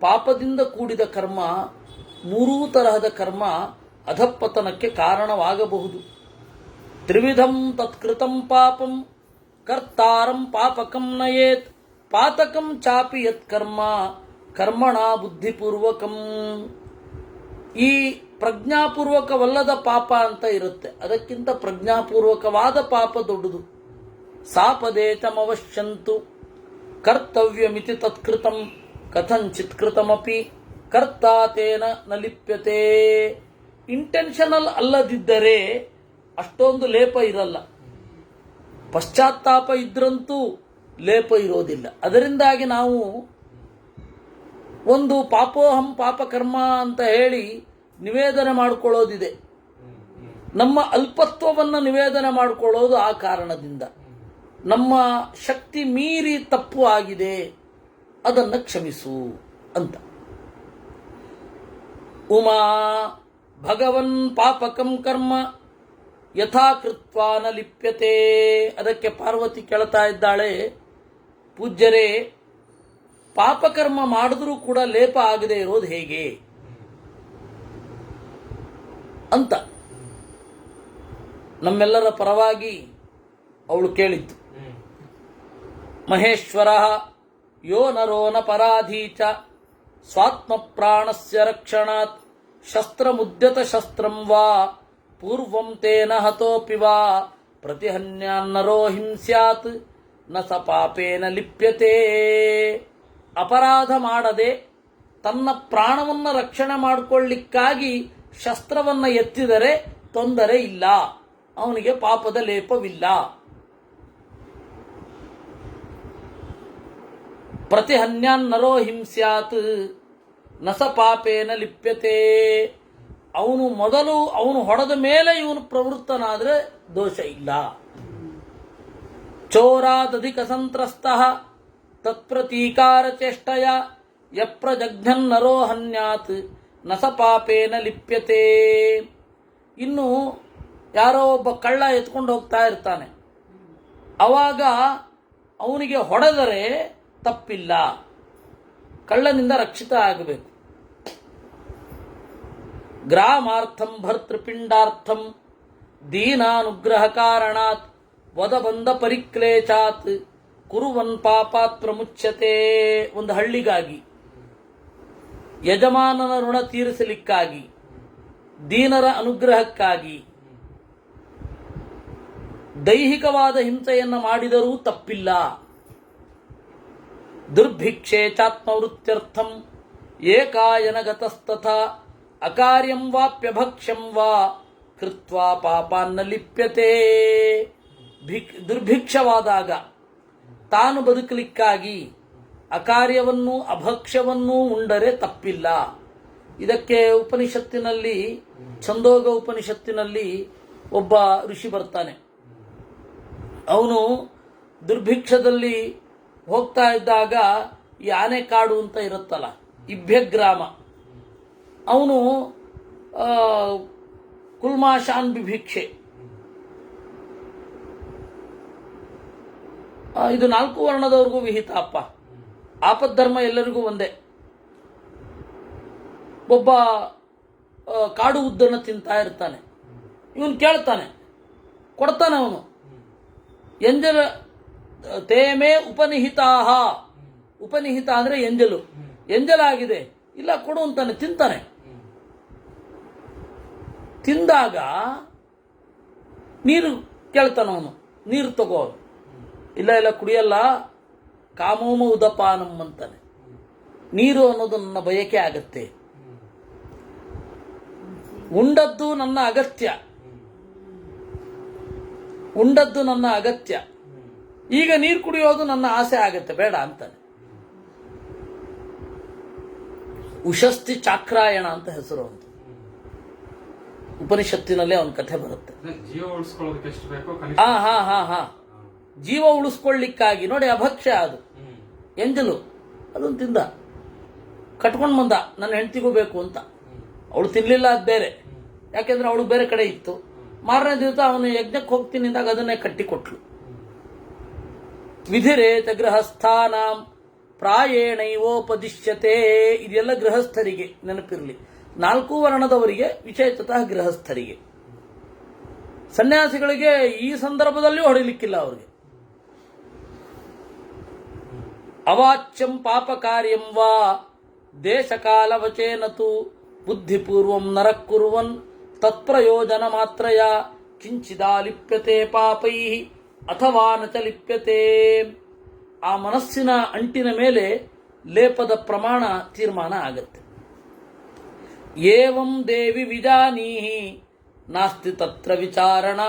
ಪಾಪದಿಂದ ಕೂಡಿದ ಕರ್ಮ, ಮೂರೂ ತರಹದ ಕರ್ಮ ಅಧಃಪತನಕ್ಕೆ ಕಾರಣವಾಗಬಹುದು. ತ್ರಿವಿಧಂ ತತ್ಕೃತಂ ಪಾಪಂ ಕರ್ತಾರಂ ಪಾಪಕಂ ನಯೇತ್, ಪಾತಕಂ ಚಾಪಿ ಯತ್ ಕರ್ಮ ಕರ್ಮಣ ಬುದ್ಧಿಪೂರ್ವಕಂ. ಈ ಪ್ರಜ್ಞಾಪೂರ್ವಕವಲ್ಲದ ಪಾಪ ಅಂತ ಇರುತ್ತೆ, ಅದಕ್ಕಿಂತ ಪ್ರಜ್ಞಾಪೂರ್ವಕವಾದ ಪಾಪ ದೊಡ್ಡದು. ಸಾಪದೇತಮವಶ್ಯಂತು ಕರ್ತವ್ಯಮಿತಿ ತತ್ಕೃತಂ ಕಥಂಚಿತ್ ಕೃತಮಪಿ ಕರ್ತಾ ತೇನ ನ ಲಿಪ್ಯತೆ. ಇಂಟೆನ್ಷನಲ್ ಅಲ್ಲದಿದ್ದರೆ ಅಷ್ಟೊಂದು ಲೇಪ ಇರಲ್ಲ. ಪಶ್ಚಾತ್ತಾಪ ಇದ್ರಂತೂ ಲೇಪ ಇರೋದಿಲ್ಲ. ಅದರಿಂದಾಗಿ ನಾವು ಒಂದು ಪಾಪೋಹಂ ಪಾಪಕರ್ಮ ಅಂತ ಹೇಳಿ ನಿವೇದನೆ ಮಾಡಿಕೊಳ್ಳೋದಿದೆ. ನಮ್ಮ ಅಲ್ಪತ್ವವನ್ನು ನಿವೇದನೆ ಮಾಡಿಕೊಳ್ಳೋದು ಆ ಕಾರಣದಿಂದ. ನಮ್ಮ ಶಕ್ತಿ ಮೀರಿ ತಪ್ಪು ಆಗಿದೆ, ಅದನ್ನು ಕ್ಷಮಿಸು ಅಂತ. ಉಮಾ ಭಗವನ್ ಪಾಪಕಂ ಕರ್ಮ ಯಥಾ ಕೃತ್ವಾ ನ ಲಿಪ್ಯತೆ. ಅದಕ್ಕೆ ಪಾರ್ವತಿ ಕೇಳ್ತಾ ಇದ್ದಾಳೆ, ಪೂಜ್ಯರೇ, ಪಾಪಕರ್ಮ ಮಾಡಿದ್ರೂ ಕೂಡ ಲೇಪ ಆಗದೆ ಇರೋದು ಹೇಗೆ ಅಂತ ನಮ್ಮೆಲ್ಲರ ಪರವಾಗಿ ಅವಳು ಕೇಳಿದ್ದು. ಮಹೇಶ್ವರ ಯೋ ನರೋ ನ ಪರಾಧೀಚ ಸ್ವಾತ್ಮ ಪ್ರಾಣಸ್ಯ ರಕ್ಷಣಾತ್ ಶಸ್ತ್ರಮುದ್ಯತ ಶಸ್ತ್ರಂ ವಾ ಪೂರ್ವಂ ತೇನ ಹತೋಪಿ ವಾ ಪ್ರತಿಹನ್ಯಾನ್ನರೋ ಹಿಂಸ್ಯಾತ್ ನ ಸ ಪಾಪೇನ ಲಿಪ್ಯತೆ. ಅಪರಾಧ ಮಾಡದೆ ತನ್ನ ಪ್ರಾಣವನ್ನು ರಕ್ಷಣೆ ಮಾಡಿಕೊಳ್ಳಿಕ್ಕಾಗಿ ಶಸ್ತ್ರವನ್ನು ಎತ್ತಿದರೆ ತೊಂದರೆ ಇಲ್ಲ, ಅವನಿಗೆ ಪಾಪದ ಲೇಪವಿಲ್ಲ. ಪ್ರತಿಹನ್ಯಾನ್ನರೋ ಹಿಂಸ್ಯಾತ್ ನ ಸ ಪಾಪೇನ ಲಿಪ್ಯತೆ. ಅವನು ಹೊಡೆದ ಮೇಲೆ ಇವನು ಪ್ರವೃತ್ತನಾದರೆ ದೋಷ ಇಲ್ಲ. ಚೋರಾದಧಿಕ ಸಂತ್ರಸ್ತಃ ತತ್ಪ್ರತೀಕಾರ ಚೇಷ್ಟಯ ಯಪ್ರಜಘ್ನನ್ನರೋ ಹನ್ಯಾತ್ ನ ಸ ಪಾಪೇನ ಲಿಪ್ಯತೆ. ಇನ್ನು ಯಾರೋ ಒಬ್ಬ ಕಳ್ಳ ಎತ್ಕೊಂಡು ಹೋಗ್ತಾ ಇರ್ತಾನೆ, ಅವಾಗ ಅವನಿಗೆ ಹೊಡೆದರೆ ತಪ್ಪಿಲ್ಲ, ಕಳ್ಳನಿಂದ ರಕ್ಷಿತ ಆಗಬೇಕು. ಗ್ರಾಮಾರ್ಥಂ ಭರ್ತೃಪಿಂಡಾರ್ಥಂ ದೀನಾನುಗ್ರಹ ಕಾರಣಾತ್ ವದಬಂಧ ಪರಿಕ್ಲೇಚಾತ್ ಕುರುವನ್ ಪಾಪಾತ್ ಪ್ರಮುಚ್ಯತೆ. ಒಂದು ಹಳ್ಳಿಗಾಗಿ, ಯಜಮಾನನ ಋಣ ತೀರಿಸಲಿಕ್ಕಾಗಿ, ದೀನರ ಅನುಗ್ರಹಕ್ಕಾಗಿ ದೈಹಿಕವಾದ ಹಿಂಸೆಯನ್ನು ಮಾಡಿದರೂ ತಪ್ಪಿಲ್ಲ. ದುರ್ಭಿಕ್ಷೆ ಚಾತ್ಮವೃತ್ಯರ್ಥಂ ಏಕಾಯನ ಗತಸ್ತಥಾ ಅಕಾರ್ಯಂ ವಾಪ್ಯಭಕ್ಷ್ಯಂ ವಾ ಕೃತ್ವಾ ಪಾಪಾನ್ನ ಲಿಪ್ಯತೆ. ದುರ್ಭಿಕ್ಷವಾದಾಗ ತಾನು ಬದುಕಲಿಕ್ಕಾಗಿ ಅಕಾರ್ಯವನ್ನೂ ಅಭಕ್ಷ್ಯವನ್ನೂ ಉಂಡರೆ ತಪ್ಪಿಲ್ಲ. ಇದಕ್ಕೆ ಉಪನಿಷತ್ತಿನಲ್ಲಿ, ಛಂದೋಗ ಉಪನಿಷತ್ತಿನಲ್ಲಿ ಒಬ್ಬ ಋಷಿ ಬರ್ತಾನೆ. ಅವನು ದುರ್ಭಿಕ್ಷದಲ್ಲಿ ಹೋಗ್ತಾ ಇದ್ದಾಗ ಈ ಆನೆಕಾಡು ಅಂತ ಇರುತ್ತಲ್ಲ, ಇಭ್ಯಗ್ರಾಮ, ಅವನು ಕುಲ್ಮಾಶಾನ್ ಬಿಭಿಕ್ಷೆ, ಇದು 4 ವರ್ಣದವರೆಗೂ ವಿಹಿತ ಅಪ್ಪ. ಆಪದ್ಧರ್ಮ ಎಲ್ಲರಿಗೂ ಒಂದೇ. ಒಬ್ಬ ಕಾಡು ಉದ್ದನ್ನು ತಿಂತಾ ಇರ್ತಾನೆ. ಇವನು ಕೇಳ್ತಾನೆ, ಕೊಡ್ತಾನೆ ಅವನು. ಎಂಜಲ ತೇಮೇ ಉಪನಿಹಿತಾಹ, ಉಪನಿಹಿತ ಅಂದ್ರೆ ಎಂಜಲು, ಎಂಜಲಾಗಿದೆ, ಇಲ್ಲ ಕೊಡು ಅಂತಾನೆ. ತಿಂತಾನೆ. ತಿಂದಾಗ ನೀರು ಕೇಳ್ತಾನ ಅವನು, ನೀರು ತಗೋ. ಇಲ್ಲ ಕುಡಿಯಲ್ಲ, ಕಾಮೋಮ ಉದಪಾನಂ ಅಂತಾನೆ. ನೀರು ಅನ್ನೋದು ನನ್ನ ಬಯಕೆ ಆಗತ್ತೆ, ಉಂಡದ್ದು ನನ್ನ ಅಗತ್ಯ, ಉಂಡದ್ದು ನನ್ನ ಅಗತ್ಯ, ಈಗ ನೀರು ಕುಡಿಯೋದು ನನ್ನ ಆಸೆ ಆಗತ್ತೆ, ಬೇಡ ಅಂತಾನೆ. ಉಶಸ್ತಿ ಚಾಕ್ರಾಯಣ ಅಂತ ಹೆಸರು ಅಂತ ಉಪನಿಷತ್ತಿನಲ್ಲಿ ಅವನ ಕಥೆ ಬರುತ್ತೆ. ಜೀವ ಉಳಿಸ್ಕೊಳ್ಳೋದಕ್ಕೆ ಎಷ್ಟು ಬೇಕೋ ಜೀವ ಉಳಿಸ್ಕೊಳ್ಳಿಕ್ಕಾಗಿ ನೋಡಿ, ಅಭಕ್ಷ್ಯ ಅದು ಎಂಜಲು, ಅದನ್ನು ತಿಂದ, ಕಟ್ಕೊಂಡು ಬಂದ, ನನ್ನ ಹೆಂಡತಿಗೂ ಬೇಕು ಅಂತ. ಅವಳು ತಿನ್ಲಿಲ್ಲ, ಅದು ಬೇರೆ, ಯಾಕೆಂದ್ರೆ ಅವಳು ಬೇರೆ ಕಡೆ ಇತ್ತು. ಮಾರನೇ ದಿವಸ ಅವನು ಯಜ್ಞಕ್ಕೆ ಹೋಗ್ತೀನಿ ಅಂದಾಗ ಅದನ್ನೇ ಕಟ್ಟಿಕೊಟ್ಲು. ವಿಧಿರೇತ ಗೃಹಸ್ಥಾನಾಂ ಪ್ರಾಯೇಣೈವೋಪದಿಶ್ಯತೆ. ಇದೆಲ್ಲ ಗೃಹಸ್ಥರಿಗೆ ನೆನಪಿರಲಿ. 4 ವರ್ಣದವರಿಗೆ, ವಿಶೇಷತಃ ಗೃಹಸ್ಥರಿಗೆ. ಸನ್ಯಾಸಿಗಳಿಗೆ ಈ ಸಂದರ್ಭದಲ್ಲಿ ಹೊಡಿಲಿಕ್ಕಿಲ್ಲ ಅವರಿಗೆ. ಅವಾಚ್ಯಂ ಪಾಪ ಕಾರ್ಯಂ ವಾ ದೇಶಕಾಲ ವಚೇನತು ಬುದ್ಧಿಪೂರ್ವಂ ನರಕುರುವನ್ ತತ್ಪ್ರಯೋಜನ ಮಾತ್ರಯ ಕಿಂಚಿದಾ ಲಿಪ್ಯತೆ ಪಾಪೈ ಅಥವಾ ನ ಚ ಲಿಪ್ಯತೆ. ಆ ಮನಸ್ಸಿನ ಅಂಟಿನ ಮೇಲೆ ಲೇಪದ ಪ್ರಮಾಣ ತೀರ್ಮಾನ ಆಗತ್ತೆ. ಏವಂ ದೇವಿ ವಿಜಾನೀಹಿ ನಾಸ್ತಿ ತತ್ರ ವಿಚಾರಣ.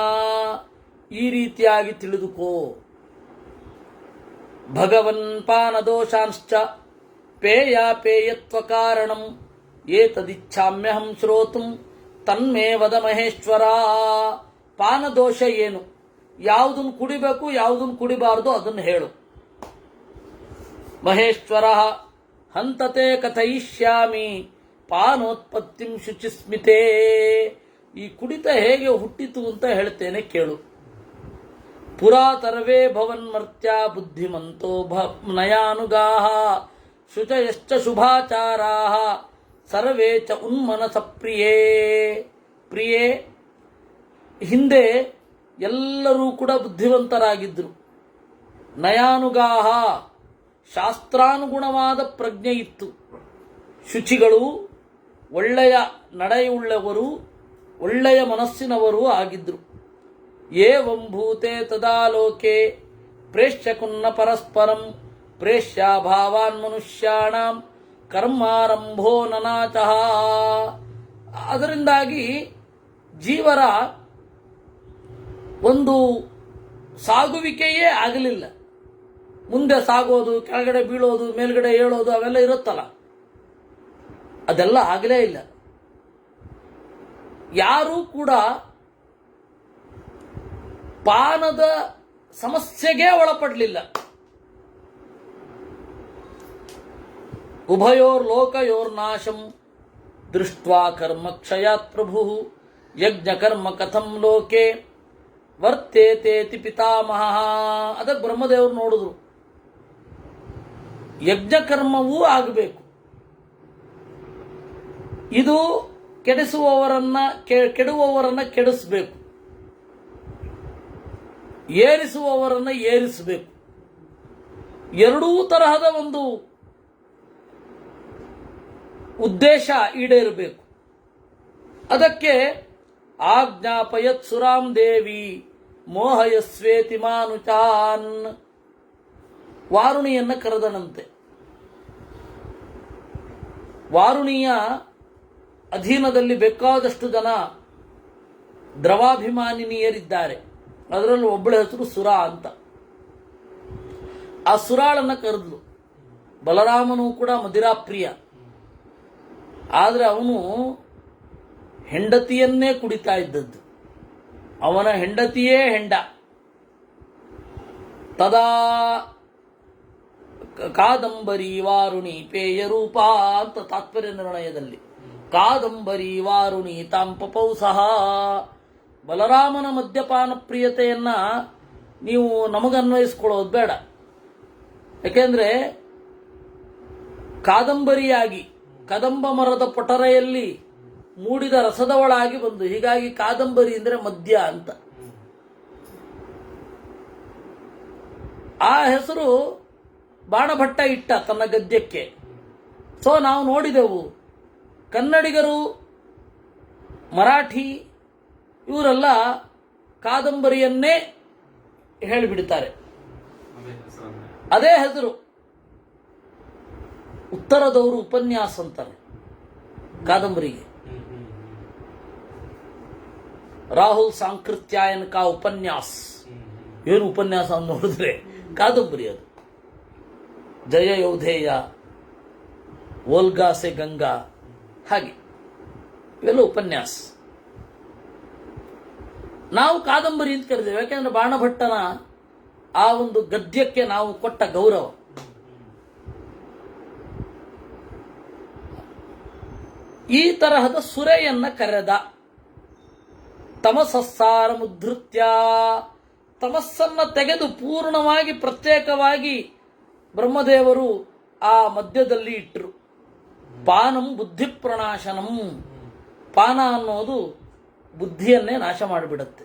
ಈ ರೀತಿಯಾಗಿ ತಿಳಿದುಕೋ. ಭಗವನ್ ಪಾನದೋಷಾಂಶ್ಚ ಪೇಯಾಪೇಯತ್ವ ಕಾರಣಂ ಏತದಿಚ್ಛಾಮ್ಯಹಂ ಶ್ರೋತುಂ ತನ್ಮೇ ವದ ಮಹೇಶ್ವರ. ಪಾನದೋಷ ಏನು, ಯಾವುದನ್ನು ಕುಡಿಬೇಕು ಯಾವುದನ್ನು ಕುಡಿಬಾರದು ಅದನ್ನು ಹೇಳು. ಮಹೇಶ್ವರ ಹಂತತೆ ಕಥಯಿಷ್ಯಾಮಿ ಪಾನೋತ್ಪತ್ತಿಂ ಶುಚಿಸ್ಮಿತೇ. ಈ ಕುಡಿತ ಹೇಗೆ ಹುಟ್ಟಿತು ಅಂತ ಹೇಳ್ತೇನೆ ಕೇಳು. ಪುರಾತರ್ವೇ ಭವನ್ಮರ್ತ್ಯ ಬುದ್ಧಿಮಂತೋ ನಯಾನುಗಾಹ ಶುಚಯಶ್ಚ ಶುಭಾಚಾರಾಹ ಸರ್ವೇ ಚ ಉನ್ಮನಸ ಪ್ರಿಯೇ. ಪ್ರಿಯೇ, ಹಿಂದೆ ಎಲ್ಲರೂ ಕೂಡ ಬುದ್ಧಿವಂತರಾಗಿದ್ದರು. ನಯಾನುಗಾಹ, ಶಾಸ್ತ್ರಾನುಗುಣವಾದ ಪ್ರಜ್ಞೆ ಇತ್ತು. ಶುಚಿಗಳು, ಒಳ್ಳೆಯ ನಡೆಯುಳ್ಳವರು, ಒಳ್ಳೆಯ ಮನಸ್ಸಿನವರೂ ಆಗಿದ್ದರು. ಏವಂ ಭೂತೆ ತದಾ ಲೋಕೆ ಪ್ರೇಷ್ಯ ಕುನ್ನ ಪರಸ್ಪರಂ ಪ್ರೇಷ್ಯ ಭಾವಾನ್ ಮನುಷ್ಯಾಣಂ ಕರ್ಮಾರಂಭೋ ನನಾಚಃ. ಅದರಿಂದಾಗಿ ಜೀವರ ಒಂದು ಸಾಗುವಿಕೆಯೇ ಆಗಲಿಲ್ಲ. ಮುಂದೆ ಸಾಗೋದು, ಕೆಳಗಡೆ ಬೀಳೋದು, ಮೇಲ್ಗಡೆ ಏಳೋದು ಅವೆಲ್ಲ ಇರುತ್ತಲ್ಲ, ಅದೆಲ್ಲ ಆಗಲೇ ಇಲ್ಲ. ಯಾರೂ ಕೂಡ ಪಾನದ ಸಮಸ್ಯೆಗೆ ಒಳಪಡಲಿಲ್ಲ. ಉಭಯೋರ್ ಲೋಕಯೋರ್ನಾಶಂ ದೃಷ್ಟ್ವಾ ಕರ್ಮ ಕ್ಷಯಾತ್ ಪ್ರಭು ಯಜ್ಞ ಕರ್ಮ ಕಥಂ ಲೋಕೆ ವರ್ತೇತೇತಿ ಪಿತಾಮಹ. ಅದಕ್ಕೆ ಬ್ರಹ್ಮದೇವರು ನೋಡಿದ್ರು, ಯಜ್ಞ ಕರ್ಮವೂ ಆಗಬೇಕು. ಇದು ಕೆಡುವವರನ್ನ ಕೆಡಿಸಬೇಕು, ಏರಿಸುವವರನ್ನ ಏರಿಸಬೇಕು. ಎರಡೂ ತರಹದ ಒಂದು ಉದ್ದೇಶ ಈಡೇರಬೇಕು. ಅದಕ್ಕೆ ಆಜ್ಞಾಪಯತ್ ಸುರಾಂ ದೇವಿ ಮೋಹಯಸ್ವೇತಿ ಮಾನುಚಾನ್. ವಾರುಣಿಯನ್ನ ಕರೆದನಂತೆ. ವಾರುಣಿಯ ಅಧೀನದಲ್ಲಿ ಬೇಕಾದಷ್ಟು ಜನ ದ್ರವಾಭಿಮಾನಿನಿಯರಿದ್ದಾರೆ. ಅದರಲ್ಲಿ ಒಬ್ಬಳ ಹೆಸರು ಸುರ ಅಂತ. ಆ ಸುರಾಳನ್ನ ಕರೆದ್ಲು. ಬಲರಾಮನು ಕೂಡ ಮದಿರಾಪ್ರಿಯ, ಆದರೆ ಅವನು ಹೆಂಡತಿಯನ್ನೇ ಕುಡಿತಾ ಇದ್ದದ್ದು. ಅವನ ಹೆಂಡತಿಯೇ ಹೆಂಡ. ತದಾ ಕಾದಂಬರಿ ವಾರುಣಿ ಪೇಯ ರೂಪ ಅಂತ ತಾತ್ಪರ್ಯ ನಿರ್ಣಯದಲ್ಲಿ ಕಾದಂಬರಿ ವಾರುಣಿ ತಾಂಪಪೌ ಸಹ. ಬಲರಾಮನ ಮದ್ಯಪಾನ ಪ್ರಿಯತೆಯನ್ನ ನೀವು ನಮಗನ್ವಯಿಸ್ಕೊಳ್ಳೋದು ಬೇಡ. ಯಾಕೆಂದ್ರೆ ಕಾದಂಬರಿಯಾಗಿ ಕದಂಬ ಮರದ ಪೊಟರೆಯಲ್ಲಿ ಮೂಡಿದ ರಸದವಳಾಗಿ ಬಂದು, ಹೀಗಾಗಿ ಕಾದಂಬರಿ ಅಂದ್ರೆ ಮದ್ಯ ಅಂತ. ಆ ಹೆಸರು ಬಾಣಭಟ್ಟ ಇಟ್ಟ ತನ್ನ ಗದ್ಯಕ್ಕೆ. ಸೊ ನಾವು ನೋಡಿದೆವು, ಕನ್ನಡಿಗರು, ಮರಾಠಿ ಇವರೆಲ್ಲ ಕಾದಂಬರಿಯನ್ನೇ ಹೇಳಿಬಿಡ್ತಾರೆ, ಅದೇ ಹೆಸರು. ಉತ್ತರದವರು ಉಪನ್ಯಾಸ ಅಂತಾರೆ ಕಾದಂಬರಿಗೆ. ರಾಹುಲ್ ಸಾಂಕೃತ್ಯಾಯನ್ ಕಾ ಉಪನ್ಯಾಸ. ಏನು ಉಪನ್ಯಾಸ ಅಂತ ನೋಡಿದ್ರೆ ಕಾದಂಬರಿ ಅದು. ಜಯ ಯೌಧೇಯ, ಓಲ್ಗಾ ಸೆ ಗಂಗಾ, ಹಾಗೆ ಇವೆಲ್ಲ ಉಪನ್ಯಾಸ. ನಾವು ಕಾದಂಬರಿ ಅಂತ ಕರೆದೇವೆ, ಯಾಕೆಂದ್ರೆ ಬಾಣಭಟ್ಟನ ಆ ಒಂದು ಗದ್ಯಕ್ಕೆ ನಾವು ಕೊಟ್ಟ ಗೌರವ. ಈ ತರಹದ ಸುರೆಯನ್ನ ಕರೆದ. ತಮಸಸ್ಸಾರ ಮುದ್ಧೃತ್ಯ, ತಮಸ್ಸನ್ನ ತೆಗೆದು ಪೂರ್ಣವಾಗಿ ಪ್ರತ್ಯೇಕವಾಗಿ ಬ್ರಹ್ಮದೇವರು ಆ ಮಧ್ಯದಲ್ಲಿ ಇಟ್ಟರು. ಪಾನಂ ಬುದ್ಧಿ ಪ್ರಣಾಶನಂ. ಪಾನ ಅನ್ನೋದು ಬುದ್ಧಿಯನ್ನೇ ನಾಶ ಮಾಡಿಬಿಡುತ್ತೆ.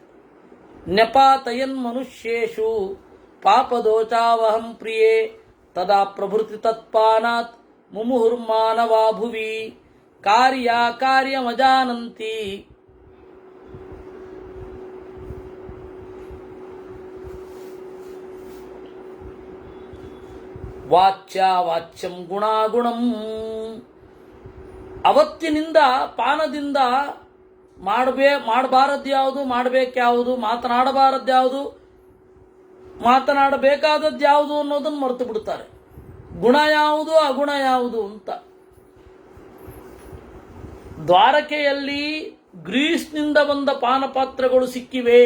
ನ್ಯಪಾತಯನ್ ಮನುಷ್ಯೇಷು ಪಾಪದೋಚಾವಹಂ ಪ್ರಿಯೇ ತದಾ ಪ್ರಭೃತಿ ತತ್ಪಾನಾತ್ ಮುಮುಹುರ್ಮಾನವಾ ಭುವಿ ಕಾರ್ಯಮಜಾನಂತಿ. ವಾಚ್ಯ ವಾಚ್ಯಂ ಗುಣಾಗುಣಂ. ಅವತ್ತಿನಿಂದ ಪಾನದಿಂದ ಮಾಡಬಾರದ್ಯಾವುದು, ಮಾಡಬೇಕ್ಯಾವುದು, ಮಾತನಾಡಬಾರದ್ಯಾವುದು, ಮಾತನಾಡಬೇಕಾದದ್ದು ಯಾವುದು ಅನ್ನೋದನ್ನು ಮರೆತು ಬಿಡ್ತಾರೆ. ಗುಣ ಯಾವುದು, ಅಗುಣ ಯಾವುದು ಅಂತ. ದ್ವಾರಕೆಯಲ್ಲಿ ಗ್ರೀಸ್ನಿಂದ ಬಂದ ಪಾನಪಾತ್ರಗಳು ಸಿಕ್ಕಿವೆ.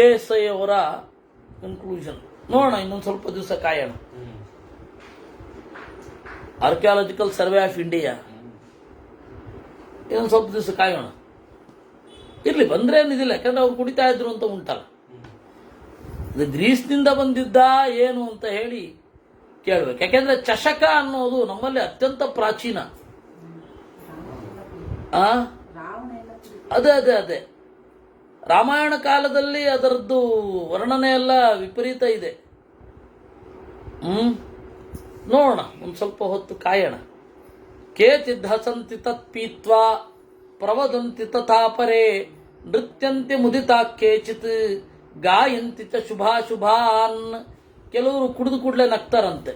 ಎಎಸ್ಐ ಅವರ ಕನ್ಕ್ಲೂಷನ್ ನೋಡೋಣ, ಇನ್ನೊಂದು ಸ್ವಲ್ಪ ದಿವಸ ಕಾಯೋಣ. ಆರ್ಕಿಯಾಲಜಿಕಲ್ ಸರ್ವೆ ಆಫ್ ಇಂಡಿಯಾ ಇನ್ನೊಂದು ಸ್ವಲ್ಪ ದಿವಸ ಕಾಯೋಣ. ಇರ್ಲಿ, ಬಂದ್ರೆ ಏನಿದಿಲ್ಲ, ಯಾಕಂದ್ರೆ ಅವ್ರು ಕುಡಿತಾ ಇದ್ರು ಅಂತ ಉಂಟಲ್ಲ. ಅದು ಗ್ರೀಸ್ನಿಂದ ಬಂದಿದ್ದ ಏನು ಅಂತ ಹೇಳಿ ಕೇಳ್ಬೇಕು. ಯಾಕೆಂದ್ರೆ ಚಷಕ ಅನ್ನೋದು ನಮ್ಮಲ್ಲಿ ಅತ್ಯಂತ ಪ್ರಾಚೀನ. ಅದೇ ಅದೇ ಅದೇ ರಾಮಾಯಣ ಕಾಲದಲ್ಲಿ ಅದರದ್ದು ವರ್ಣನೆ ಎಲ್ಲ ವಿಪರೀತ ಇದೆ. ನೋಡೋಣ, ಒಂದು ಸ್ವಲ್ಪ ಹೊತ್ತು ಕಾಯೋಣ. ಕೇಚಿದ್ ಹಸಂತಿ ತತ್ ಪೀತ್ವಾ ಪ್ರವದಂತಿ ತಥಾಪರೇ ನೃತ್ಯಂತಿ ಮುದಿತಾ ಕೇಚಿತ್ ಗಾಯಂತಿ ಚ ಶುಭಾಶುಭಾನ್. ಕೆಲವರು ಕುಡಿದು ಕೂಡಲೇ ನಗ್ತಾರಂತೆ,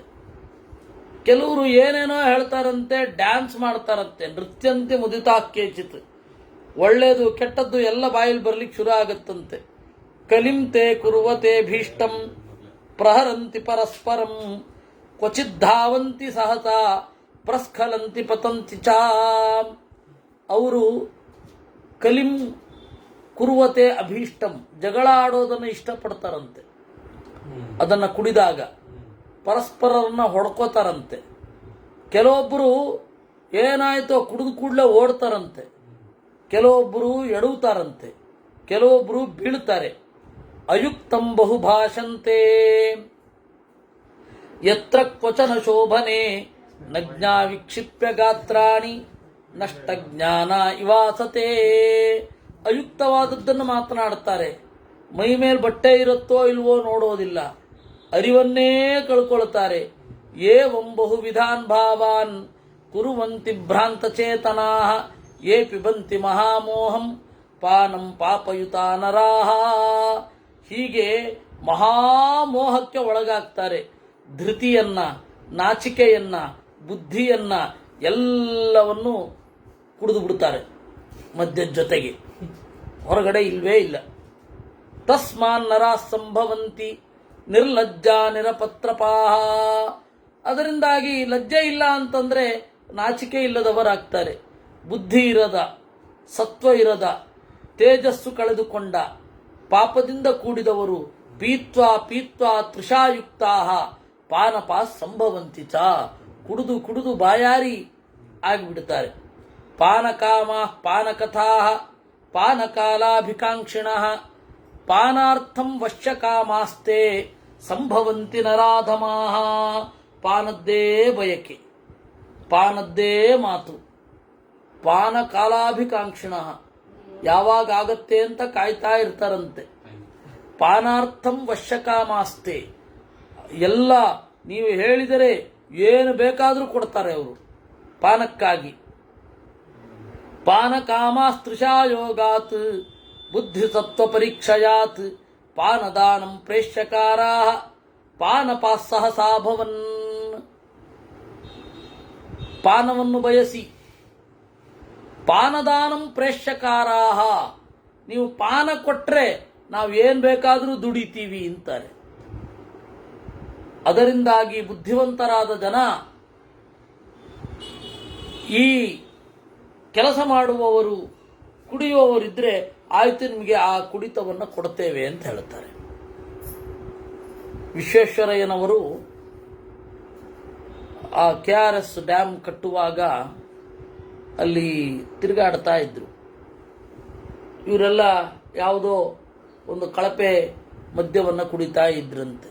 ಕೆಲವರು ಏನೇನೋ ಹೇಳ್ತಾರಂತೆ, ಡ್ಯಾನ್ಸ್ ಮಾಡ್ತಾರಂತೆ. ನೃತ್ಯಂತಿ ಮುದಿತಾ ಕೇಚಿತ್, ಒಳ್ಳೇದು ಕೆಟ್ಟದ್ದು ಎಲ್ಲ ಬಾಯಲ್ಲಿ ಬರ್ಲಿಕ್ಕೆ ಶುರು ಆಗತ್ತಂತೆ. ಕಲಿಂತೆ ಕುರುವತೆ ಭೀಷ್ಟಂ ಪ್ರಹರಂತಿ ಪರಸ್ಪರಂ ಕ್ವಚಿದ್ಧಾವಂತಿ ಸಹಸಾ ಪ್ರಸ್ಖಲಂತಿ ಪತಂತಿ ಚ. ಅವರು ಕಲಿಂ ಕುರುವತೆ ಅಭೀಷ್ಟಂ, ಜಗಳ ಆಡೋದನ್ನು ಇಷ್ಟಪಡ್ತಾರಂತೆ. ಅದನ್ನು ಕುಡಿದಾಗ ಪರಸ್ಪರರನ್ನ ಹೊಡ್ಕೋತಾರಂತೆ. ಕೆಲವೊಬ್ಬರು ಏನಾಯ್ತೋ ಕುಡಿದು ಕೂಡಲೇ ಓಡ್ತಾರಂತೆ, ಕೆಲವೊಬ್ಬರು ಎಡುತ್ತಾರಂತೆ, ಕೆಲವೊಬ್ಬರು ಬೀಳ್ತಾರೆ. ಅಯುಕ್ತಂ ಬಹುಭಾಷಂತೆ ಯತ್ರ ಕ್ವಚನ ಶೋಭನೆ ನಜ್ಞಾ ವಿಕ್ಷಿಪ್ಯ ಗಾತ್ರಾಣಿ ನಷ್ಟ ಜ್ಞಾನ ಇವಾಸತೆ. ಅಯುಕ್ತವಾದದ್ದನ್ನು ಮಾತನಾಡ್ತಾರೆ, ಮೈ ಮೇಲೆ ಬಟ್ಟೆ ಇರುತ್ತೋ ಇಲ್ವೋ ನೋಡೋದಿಲ್ಲ, ಅರಿವನ್ನೇ ಕಳ್ಕೊಳ್ತಾರೆ. ಏವಂ ಬಹುವಿಧಾನ್ ಭಾವಾನ್ ಕುರುವಂತಿ ಭ್ರಾಂತ ಚೇತನಾ ಯೇ ಪಿಬಂತಿ ಮಹಾಮೋಹಂ ಪಾನಂ ಪಾಪಯುತ ನರಾಹ. ಹೀಗೆ ಮಹಾಮೋಹಕ್ಕೆ ಒಳಗಾಗ್ತಾರೆ. ಧೃತಿಯನ್ನ, ನಾಚಿಕೆಯನ್ನ, ಬುದ್ಧಿಯನ್ನ ಎಲ್ಲವನ್ನು ಕುಡಿದು ಬಿಡ್ತಾರೆ ಮದ್ಯದ ಜೊತೆಗೆ, ಹೊರಗಡೆ ಇಲ್ವೇ ಇಲ್ಲ. ತಸ್ಮಾನ್ ನರಾ ಸಂಭವಂತಿ ನಿರ್ಲಜ್ಜಾ ನಿರಪತ್ರಪಾಹ. ಅದರಿಂದಾಗಿ ಲಜ್ಜೆ ಇಲ್ಲ ಅಂತಂದ್ರೆ ನಾಚಿಕೆ ಇಲ್ಲದವರಾಗ್ತಾರೆ. ಬುದ್ಧಿ ಇರದ, ಸತ್ವ ಇರದ, ತೇಜಸ್ಸು ಕಳೆದುಕೊಂಡ, ಪಾಪದಿಂದ ಕೂಡಿದವರು ಪೀತ್ವಾ ಪೀತ್ವಾ ತೃಷಾಯುಕ್ತಾ ಪಾನಪ ಸಂಭವಂತಿ ಚ. ಕುಡಿದು ಕುಡಿದು ಬಾಯಾರಿ ಆಗಿಬಿಡುತ್ತಾರೆ. ಪಾನಕಾಮ ಪಾನಕಥಾ ಪಾನಕಾಲಾಭಿಕಾಂಕ್ಷಿಣ ಪಾನಾರ್ಥಂ ವಶ್ಯಕಾಮಾಸ್ತೆ ಸಂಭವಂತಿ ನರಾಧಮಾಹ. ಪಾನದ್ದೇ ಬಯಕೆ, ಪಾನದ್ದೇ ಮಾತು. ಪಾನಕಾಲಾಭಿಕಾಂಕ್ಷಿಣ, ಯಾವಾಗ ಆಗತ್ತೆ ಅಂತ ಕಾಯ್ತಾ ಇರ್ತಾರಂತೆ. ಪಾನಾರ್ಥಂ ವಶ್ಯಕಾಮಾಸ್ತೆ, ಎಲ್ಲ ನೀವು ಹೇಳಿದರೆ ಏನು ಬೇಕಾದರೂ ಕೊಡ್ತಾರೆ ಅವರು ಪಾನಕ್ಕಾಗಿ. ಪಾನಕಾಮಾಸ್ತೃಷಾಯೋಗಾತ್ ಬುದ್ಧಿಸತ್ವ ಪರೀಕ್ಷಯಾತ್ ಪಾನದಾನಂ ಪ್ರೇಷ್ಯಕಾರಾ ಪಾನಪಾಸ್ ಸಹಸಾ ಭವನ್. ಪಾನವನ್ನು ಬಯಸಿ ಪಾನದಾನಂ ಪ್ರೇಷ್ಯಕಾರಾ, ನೀವು ಪಾನ ಕೊಟ್ರೆ ನಾವು ಏನ್ ಬೇಕಾದರೂ ದುಡಿತೀವಿ ಅಂತಾರೆ. ಅದರಿಂದಾಗಿ ಬುದ್ಧಿವಂತರಾದ ಜನ ಈ ಕೆಲಸ ಮಾಡುವವರು ಕುಡಿಯುವವರಿದ್ರೆ ಆಯ್ತು ನಿಮಗೆ ಆ ಕುಡಿತವನ್ನು ಕೊಡ್ತೇವೆ ಅಂತ ಹೇಳುತ್ತಾರೆ. ವಿಶ್ವೇಶ್ವರಯ್ಯನವರು ಆ KRS ಡ್ಯಾಮ್ ಕಟ್ಟುವಾಗ ಅಲ್ಲಿ ತಿರುಗಾಡ್ತಾ ಇದ್ರು. ಇವರೆಲ್ಲ ಯಾವುದೋ ಒಂದು ಕಳಪೆ ಮದ್ಯವನ್ನು ಕುಡಿತಾ ಇದ್ರಂತೆ.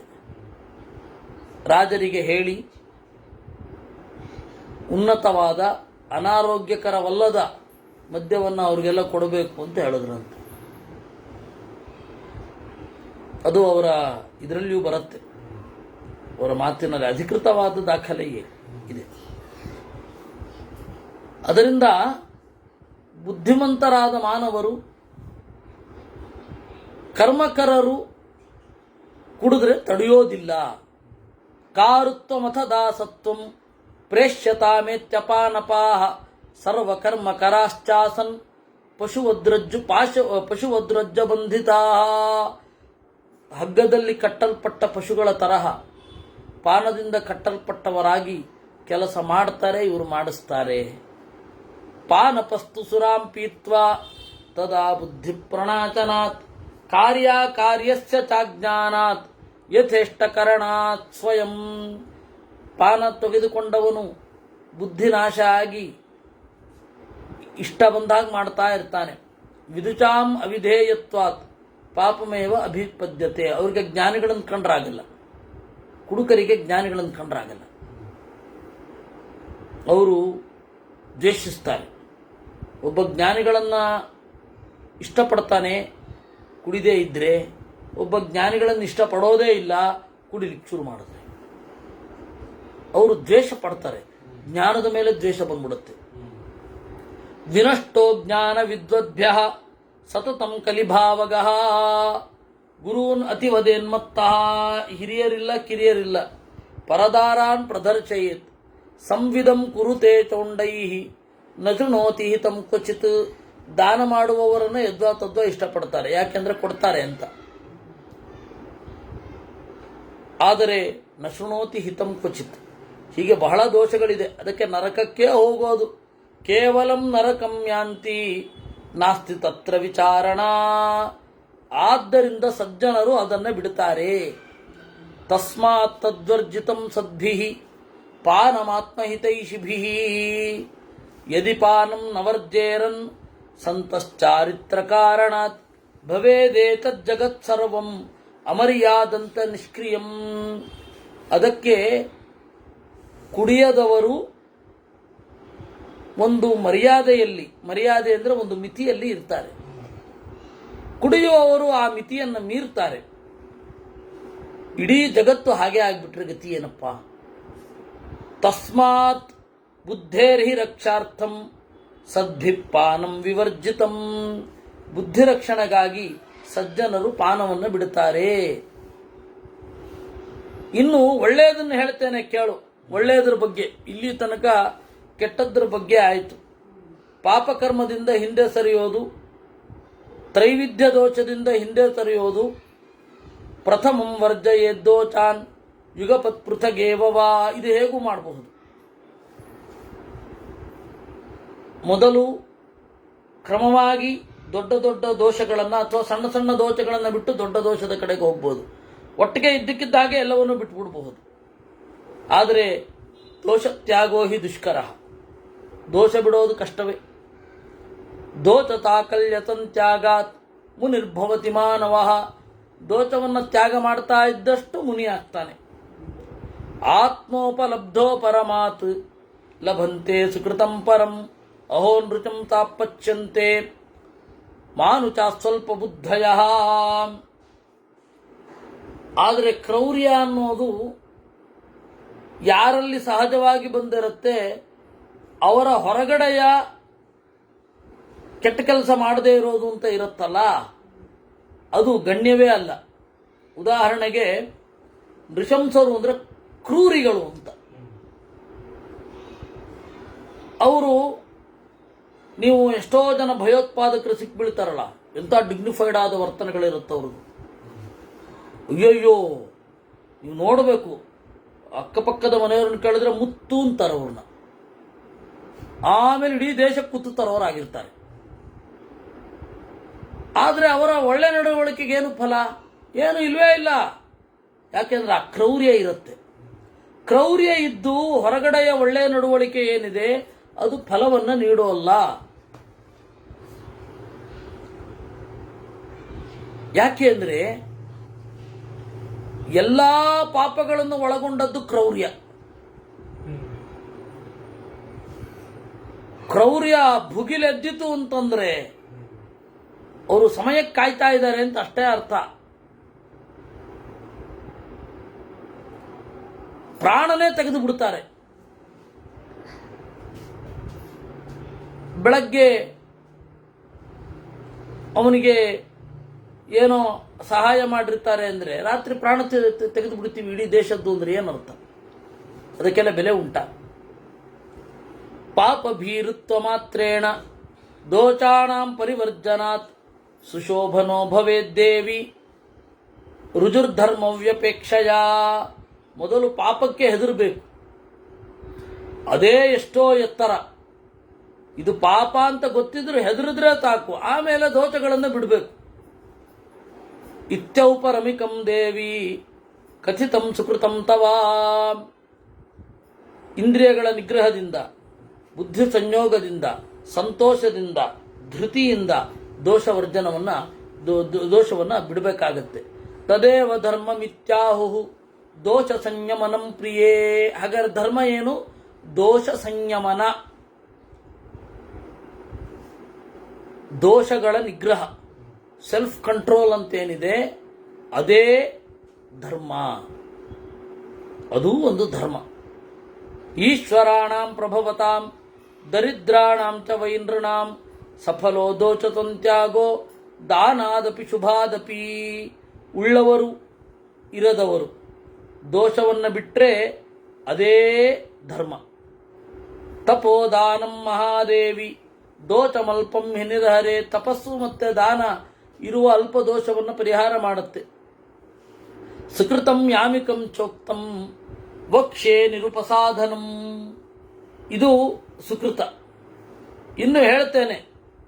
ರಾಜರಿಗೆ ಹೇಳಿ ಉನ್ನತವಾದ ಅನಾರೋಗ್ಯಕರವಲ್ಲದ ಮದ್ಯವನ್ನು ಅವ್ರಿಗೆಲ್ಲ ಕೊಡಬೇಕು ಅಂತ ಹೇಳಿದ್ರಂತೆ. ಅದು ಅವರ ಇದರಲ್ಲಿಯೂ ಬರುತ್ತೆ, ಅವರ ಮಾತಿನಲ್ಲಿ ಅಧಿಕೃತವಾದ ದಾಖಲೆಯೇ ಇದೆ. ಅದರಿಂದ ಬುದ್ಧಿಮಂತರಾದ ಮಾನವರು, ಕರ್ಮಕರರು ಕುಡಿದ್ರೆ ತಡೆಯೋದಿಲ್ಲ. ಕಾರುತ್ವಮಥ ದಾಸತ್ವಂ ಪ್ರೇಷ್ಯತಾಮೇತ್ಯಪಾನಪಾಹ ಸರ್ವಕರ್ಮ ಕರಾಶ್ಚಾಸನ್ ಪಶುವದ್ರಜ್ಜ ಬಂಧಿತಾ. ಹಗ್ಗದಲ್ಲಿ ಕಟ್ಟಲ್ಪಟ್ಟ ಪಶುಗಳ ತರಹ ಪಾನದಿಂದ ಕಟ್ಟಲ್ಪಟ್ಟವರಾಗಿ ಕೆಲಸ ಮಾಡ್ತಾರೆ, ಇವರು ಮಾಡಿಸ್ತಾರೆ. ಪಾನಪಸ್ತು ಸುರಾಂ ಪೀತ್ವಾ ತದಾ ಬುದ್ಧಿ ಪ್ರಣಾಚನಾತ್ ಕಾರ್ಯಸ್ಯ ಚಾಜ್ಞಾನಾತ್ ಯಥೇಷ್ಟಕರಣಾತ್ ಸ್ವಯಂ. ಪಾನ ತೆಗೆದುಕೊಂಡವನು ಬುದ್ಧಿನಾಶ ಆಗಿ ಇಷ್ಟ ಬಂದಾಗ ಮಾಡ್ತಾ ಇರ್ತಾನೆ. ವಿದುಚಾಂ ಅವಿಧೇಯತ್ವಾತ್ ಪಾಪಮೇವ ಅಭಿಪದ್ಯತೆ. ಅವರಿಗೆ ಜ್ಞಾನಿಗಳನ್ನು ಕಂಡ್ರಾಗಲ್ಲ, ಕುಡುಕರಿಗೆ ಜ್ಞಾನಿಗಳನ್ನು ಕಂಡ್ರಾಗಲ್ಲ. ಅವರು ದ್ವೇಷಿಸ್ತಾರೆ. ಒಬ್ಬ ಜ್ಞಾನಿಗಳನ್ನು ಇಷ್ಟಪಡ್ತಾನೆ ಕುಡಿದೇ ಇದ್ರೆ, ಒಬ್ಬ ಜ್ಞಾನಿಗಳನ್ನು ಇಷ್ಟಪಡೋದೇ ಇಲ್ಲ ಕುಡಿಲಿಕ್ಕೆ ಶುರು ಮಾಡಿದ್ರೆ. ಅವರು ದ್ವೇಷ ಪಡ್ತಾರೆ, ಜ್ಞಾನದ ಮೇಲೆ ದ್ವೇಷ ಬಂದ್ಬಿಡುತ್ತೆ. ವಿನಷ್ಟೋ ಜ್ಞಾನ ವಿದ್ವದ್ಭ್ಯ ಸತತಂ ಕಲಿಭಾವಗಃ ಗುರೂನ್ ಅತಿವದೇನ್ಮತ್ತಃ. ಹಿರಿಯರಿಲ್ಲ ಕಿರಿಯರಿಲ್ಲ, ಪರದಾರಾನ್ ಪ್ರದರ್ಶಯೇತ್ ಸಂವಿಧಂ ಕುರುತೆ ಚೌಂಡೈ ನ ಶೃಣೋತಿ ಹಿತಂ ಕ್ವಚಿತ್. ದಾನ ಮಾಡುವವರನ್ನು ಯದ್ವಾ ತದ್ವಾ ಇಷ್ಟಪಡ್ತಾರೆ, ಯಾಕೆಂದ್ರೆ ಕೊಡ್ತಾರೆ ಅಂತ. ಆದರೆ ನ ಶೃಣೋತಿ ಹಿತಂ ಕ್ವಚಿತ್, ಹೀಗೆ ಬಹಳ ದೋಷಗಳಿದೆ. ಅದಕ್ಕೆ ನರಕಕ್ಕೆ ಹೋಗೋದು. ಕೇವಲಂ ನರಕಂ ಯಾಂತಿ ನಾಸ್ತಿ ತತ್ರ ವಿಚಾರಣ. ಆದ್ದರಿಂದ ಸಜ್ಜನರು ಅದನ್ನು ಬಿಡುತ್ತಾರೆ. ತಸ್ಮಾತ್ ತದ್ವರ್ಜಿತಂ ಸದ್ಭಿಃ ಪಾನಮಾತ್ಮಹಿತೈಷಿಭಿಃ ಯದಿ ಪಾನಂ ನವರ್ಜೇರನ್ ಸಂತಶ್ಚಾರಿತ್ರ ಕಾರಣಾತ್ ಭವೇದೇತಜ್ಜಗತ್ ಸರ್ವಂ ಅಮರ್ಯಾದಂತ ನಿಷ್ಕ್ರಿಯಂ. ಅದಕ್ಕೆ ಕುಡಿಯದವರು ಒಂದು ಮರ್ಯಾದೆಯಲ್ಲಿ, ಮರ್ಯಾದೆ ಅಂದರೆ ಒಂದು ಮಿತಿಯಲ್ಲಿ ಇರ್ತಾರೆ. ಕುಡಿಯುವವರು ಆ ಮಿತಿಯನ್ನು ಮೀರ್ತಾರೆ. ಇಡೀ ಜಗತ್ತು ಹಾಗೆ ಆಗಿಬಿಟ್ರೆ ಗತಿ ಏನಪ್ಪ? ತಸ್ಮಾತ್ ಬುದ್ಧೇರ್ಹಿ ರಕ್ಷಾರ್ಥಂ ಸದ್ಭಿಪಾನಂ ವಿವರ್ಜಿತಂ. ಬುದ್ಧಿ ರಕ್ಷಣೆಗಾಗಿ ಸಜ್ಜನರು ಪಾನವನ್ನು ಬಿಡುತ್ತಾರೆ. ಇನ್ನು ಒಳ್ಳೆಯದನ್ನು ಹೇಳ್ತೇನೆ ಕೇಳು. ಒಳ್ಳೆಯದ್ರ ಬಗ್ಗೆ ಇಲ್ಲಿ ತನಕ ಕೆಟ್ಟದ್ರ ಬಗ್ಗೆ ಆಯಿತು. ಪಾಪಕರ್ಮದಿಂದ ಹಿಂದೆ ಸರಿಯೋದು, ತ್ರೈವಿಧ್ಯ ದೋಷದಿಂದ ಹಿಂದೆ ಸರಿಯೋದು. ಪ್ರಥಮಂ ವರ್ಜಯೇದ್ದೋಚಾನ್ ಯುಗಪತ್ ಪೃಥಗೇವವಾ. ಇದು ಹೇಗೂ ಮಾಡಬಹುದು. ಮೊದಲು ಕ್ರಮವಾಗಿ ದೊಡ್ಡ ದೊಡ್ಡ ದೋಷಗಳನ್ನು ಅಥವಾ ಸಣ್ಣ ಸಣ್ಣ ದೋಷಗಳನ್ನು ಬಿಟ್ಟು ದೊಡ್ಡ ದೋಷದ ಕಡೆಗೆ ಹೋಗ್ಬೋದು. ಒಟ್ಟಿಗೆ ಇದ್ದಕ್ಕಿದ್ದಾಗೆ ಎಲ್ಲವನ್ನೂ ಬಿಟ್ಬಿಡಬಹುದು. ಆದರೆ ದೋಷ ತ್ಯಾಗೋ ಹಿ ದುಷ್ಕರ. ದೋಷ ಬಿಡೋದು ಕಷ್ಟವೇ. ದೋಷ ತಾಕಲ್ಯತಂತ್ಯಾಗಾತ್ ಮುನಿರ್ಭವತಿ ಮಾನವಃ. ದೋಷವನ್ನು ತ್ಯಾಗ ಮಾಡ್ತಾ ಇದ್ದಷ್ಟು ಮುನಿ ಆಗ್ತಾನೆ. ಆತ್ಮೋಪಲಬ್ಧೋ ಪರಮಾತ್ ಲಭಂತೆ ಸುಕೃತಂ ಪರಂ ಅಹೋ ನೃಚಂ ತಾಪಚ್ಯಂತೆ ಮಾನುಚಾ ಸ್ವಲ್ಪ ಬುದ್ಧಯ. ಆದರೆ ಕ್ರೌರ್ಯ ಅನ್ನೋದು ಯಾರಲ್ಲಿ ಸಹಜವಾಗಿ ಬಂದಿರುತ್ತೆ, ಅವರ ಹೊರಗಡೆಯ ಕೆಟ್ಟ ಕೆಲಸ ಮಾಡದೇ ಇರೋದು ಅಂತ ಇರುತ್ತಲ್ಲ, ಅದು ಗಣ್ಯವೇ ಅಲ್ಲ. ಉದಾಹರಣೆಗೆ ನೃಶಂಸರು ಅಂದರೆ ಕ್ರೂರಿಗಳು ಅಂತ. ಅವರು, ನೀವು ಎಷ್ಟೋ ಜನ ಭಯೋತ್ಪಾದಕರು ಸಿಕ್ಬೀಳ್ತಾರಲ್ಲ, ಎಂಥ ಡಿಗ್ನಿಫೈಡ್ ಆದ ವರ್ತನೆಗಳಿರುತ್ತೆ ಅವ್ರದ್ದು. ಅಯ್ಯಯ್ಯೋ, ನೀವು ನೋಡಬೇಕು, ಅಕ್ಕಪಕ್ಕದ ಮನೆಯವ್ರನ್ನ ಕೇಳಿದ್ರೆ ಮುತ್ತು ಅಂತಾರೆ ಅವ್ರನ್ನ. ಆಮೇಲೆ ಇಡೀ ದೇಶಕ್ಕೆ ಕುತ್ತು ತರೋರಾಗಿರ್ತಾರೆ. ಆದರೆ ಅವರ ಒಳ್ಳೆ ನಡವಳಿಕೆಗೆ ಏನು ಫಲ? ಏನು ಇಲ್ವೇ ಇಲ್ಲ. ಯಾಕೆಂದ್ರೆ ಆ ಕ್ರೌರ್ಯ ಇರುತ್ತೆ. ಕ್ರೌರ್ಯ ಇದ್ದು ಹೊರಗಡೆಯ ಒಳ್ಳೆಯ ನಡವಳಿಕೆ ಏನಿದೆ ಅದು ಫಲವನ್ನು ನೀಡೋಲ್ಲ. ಯಾಕೆ ಅಂದರೆ ಎಲ್ಲ ಪಾಪಗಳನ್ನು ಒಳಗೊಂಡದ್ದು ಕ್ರೌರ್ಯ. ಕ್ರೌರ್ಯ ಭುಗಿಲೆದ್ದಿತು ಅಂತಂದ್ರೆ ಅವರು ಸಮಯಕ್ಕೆ ಕಾಯ್ತಾ ಇದ್ದಾರೆ ಅಂತ ಅಷ್ಟೇ ಅರ್ಥ. ಪ್ರಾಣನೇ ತೆಗೆದು ಬಿಡ್ತಾರೆ. ಬೆಳಗ್ಗೆ ಅವನಿಗೆ ಏನೋ ಸಹಾಯ ಮಾಡಿರ್ತಾರೆ ಅಂದರೆ ರಾತ್ರಿ ಪ್ರಾಣ ತೆಗೆದು ಬಿಡ್ತೀವಿ ಇಡೀ ದೇಶದ್ದು ಅಂದ್ರೆ ಏನರ್ಥ? ಅದಕ್ಕೆಲ್ಲ ಬೆಲೆ ಉಂಟಾ? ಪಾಪ ಭೀರುತ್ವ ಮಾತ್ರೇಣ ದೋಷಾಣಾಂ ಪರಿವರ್ಜನಾತ್ ಸುಶೋಭನೋ ಭವೇದ್ದೇವಿ ರುಜುರ್ಧರ್ಮವ್ಯಪೇಕ್ಷಯ. ಮೊದಲು ಪಾಪಕ್ಕೆ ಹೆದರಬೇಕು, ಅದೇ ಎಷ್ಟೋ ಎತ್ತರ. ಇದು ಪಾಪ ಅಂತ ಗೊತ್ತಿದ್ರೆ ಹೆದರಿದ್ರೆ ಸಾಕು, ಆಮೇಲೆ ದೋಷಗಳನ್ನು ಬಿಡಬೇಕು. ಇತ್ಯೌಪರಮಿಕಂ ದೇವಿ ಕಥಿತಂ ಸುಕೃತಂ ತವಾ. ಇಂದ್ರಿಯಗಳ ನಿಗ್ರಹದಿಂದ, ಬುದ್ಧಿ ಸಂಯೋಗದಿಂದ, ಸಂತೋಷದಿಂದ, ಧೃತಿಯಿಂದ ದೋಷವನ್ನ ಬಿಡಬೇಕಾಗತ್ತೆ. ತದೇವ ಧರ್ಮ ಮಿತ್ಯಾಹು ದೋಷ ಸಂಯಮನಂ ಪ್ರಿಯೇ. ಹಾಗಾದ್ರೆ ಧರ್ಮ ಏನು? ದೋಷ ಸಂಯಮನ, ದೋಷಗಳ ನಿಗ್ರಹ, ಸೆಲ್ಫ್ ಕಂಟ್ರೋಲ್ ಅಂತೇನಿದೆ ಅದೇ ಧರ್ಮ. ಅದೂ ಒಂದು ಧರ್ಮ. ಈಶ್ವರಾಣಾಂ ಪ್ರಭವತಾಂ ದರಿದ್ರಾಣಾಂ ಚ ವೈನೃಣಾಂ ಸಫಲೋ ದೋಷತಂತ್ಯಾಗೋ ದಾನಾದಪಿ ಶುಭಾದಪಿ. ಉಳ್ಳವರು ಇರದವರು ದೋಷವನ್ನು ಬಿಟ್ಟರೆ ಅದೇ ಧರ್ಮ. ತಪೋದಾನಂ ಮಹಾದೇವಿ ದೋಷಮಲ್ಪಂ ಹಿನಿರಹರೆ. ತಪಸ್ಸು ಮತ್ತೆ ದಾನ ಇರುವ ಅಲ್ಪ ದೋಷವನ್ನು ಪರಿಹಾರ ಮಾಡುತ್ತೆ. ಸುಕೃತಂ ಯಾಮಿಕಂ ಚೋಕ್ತಂ ವಕ್ಷೇ ನಿರುಪಸಾಧನಂ. ಇದು ಸುಕೃತ. ಇನ್ನು ಹೇಳ್ತೇನೆ,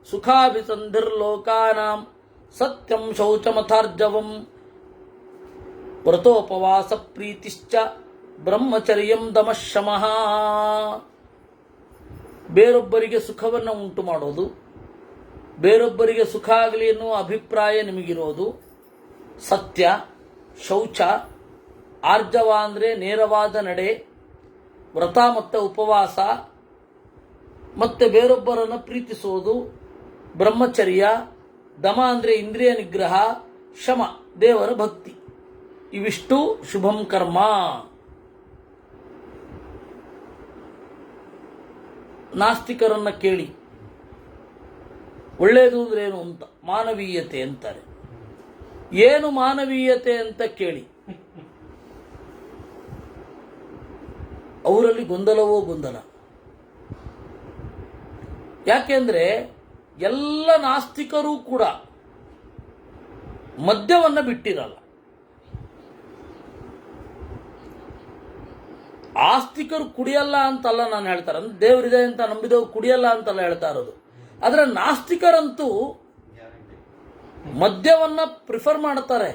ಸುಖಾಭಿಸಂಧಿರ್ಲೋಕಾನಾಂ ಸತ್ಯಂ ಶೌಚಮಥಾರ್ಜವಂ ವ್ರತೋಪವಾಸ ಪ್ರೀತಿಶ್ಚ ಬ್ರಹ್ಮಚರ್ಯಂ ದಮಶಮಃ. ಬೇರೊಬ್ಬರಿಗೆ ಸುಖವನ್ನು ಉಂಟು ಮಾಡೋದು, ಬೇರೊಬ್ಬರಿಗೆ ಸುಖ ಆಗಲಿ ಎನ್ನುವ ಅಭಿಪ್ರಾಯ ನಿಮಗಿರೋದು, ಸತ್ಯ, ಶೌಚ, ಆರ್ಜವ ಅಂದರೆ ನೇರವಾದ ನಡೆ, ವ್ರತ ಮತ್ತು ಉಪವಾಸ, ಮತ್ತೆ ಬೇರೊಬ್ಬರನ್ನು ಪ್ರೀತಿಸೋದು, ಬ್ರಹ್ಮಚರ್ಯ, ದಮ ಅಂದರೆ ಇಂದ್ರಿಯ ನಿಗ್ರಹ, ಶಮ ದೇವರ ಭಕ್ತಿ. ಇವಿಷ್ಟು ಶುಭಂ ಕರ್ಮ. ನಾಸ್ತಿಕರನ್ನ ಕೇಳಿ, ಒಳ್ಳೆಯದು ಅಂದ್ರೆ ಏನು ಅಂತ, ಮಾನವೀಯತೆ ಅಂತಾರೆ. ಏನು ಮಾನವೀಯತೆ ಅಂತ ಕೇಳಿ, ಅವರಲ್ಲಿ ಗೊಂದಲವೋ ಗೊಂದಲ. ಯಾಕೆಂದ್ರೆ ಎಲ್ಲ ನಾಸ್ತಿಕರೂ ಕೂಡ ಮದ್ಯವನ್ನು ಬಿಟ್ಟಿರಲ್ಲ. ಆಸ್ತಿಕರು ಕುಡಿಯಲ್ಲ ಅಂತಲ್ಲ ನಾನು ಹೇಳ್ತಾರೆ, ಅಂದ್ರೆ ದೇವರಿದೆ ಅಂತ ನಂಬಿದವರು ಕುಡಿಯಲ್ಲ ಅಂತಲ್ಲ ಹೇಳ್ತಾ ಇರೋದು. ಆದರೆ ನಾಸ್ತಿಕರಂತೂ ಮದ್ಯವನ್ನ ಪ್ರಿಫರ್ ಮಾಡ್ತಾರೆ.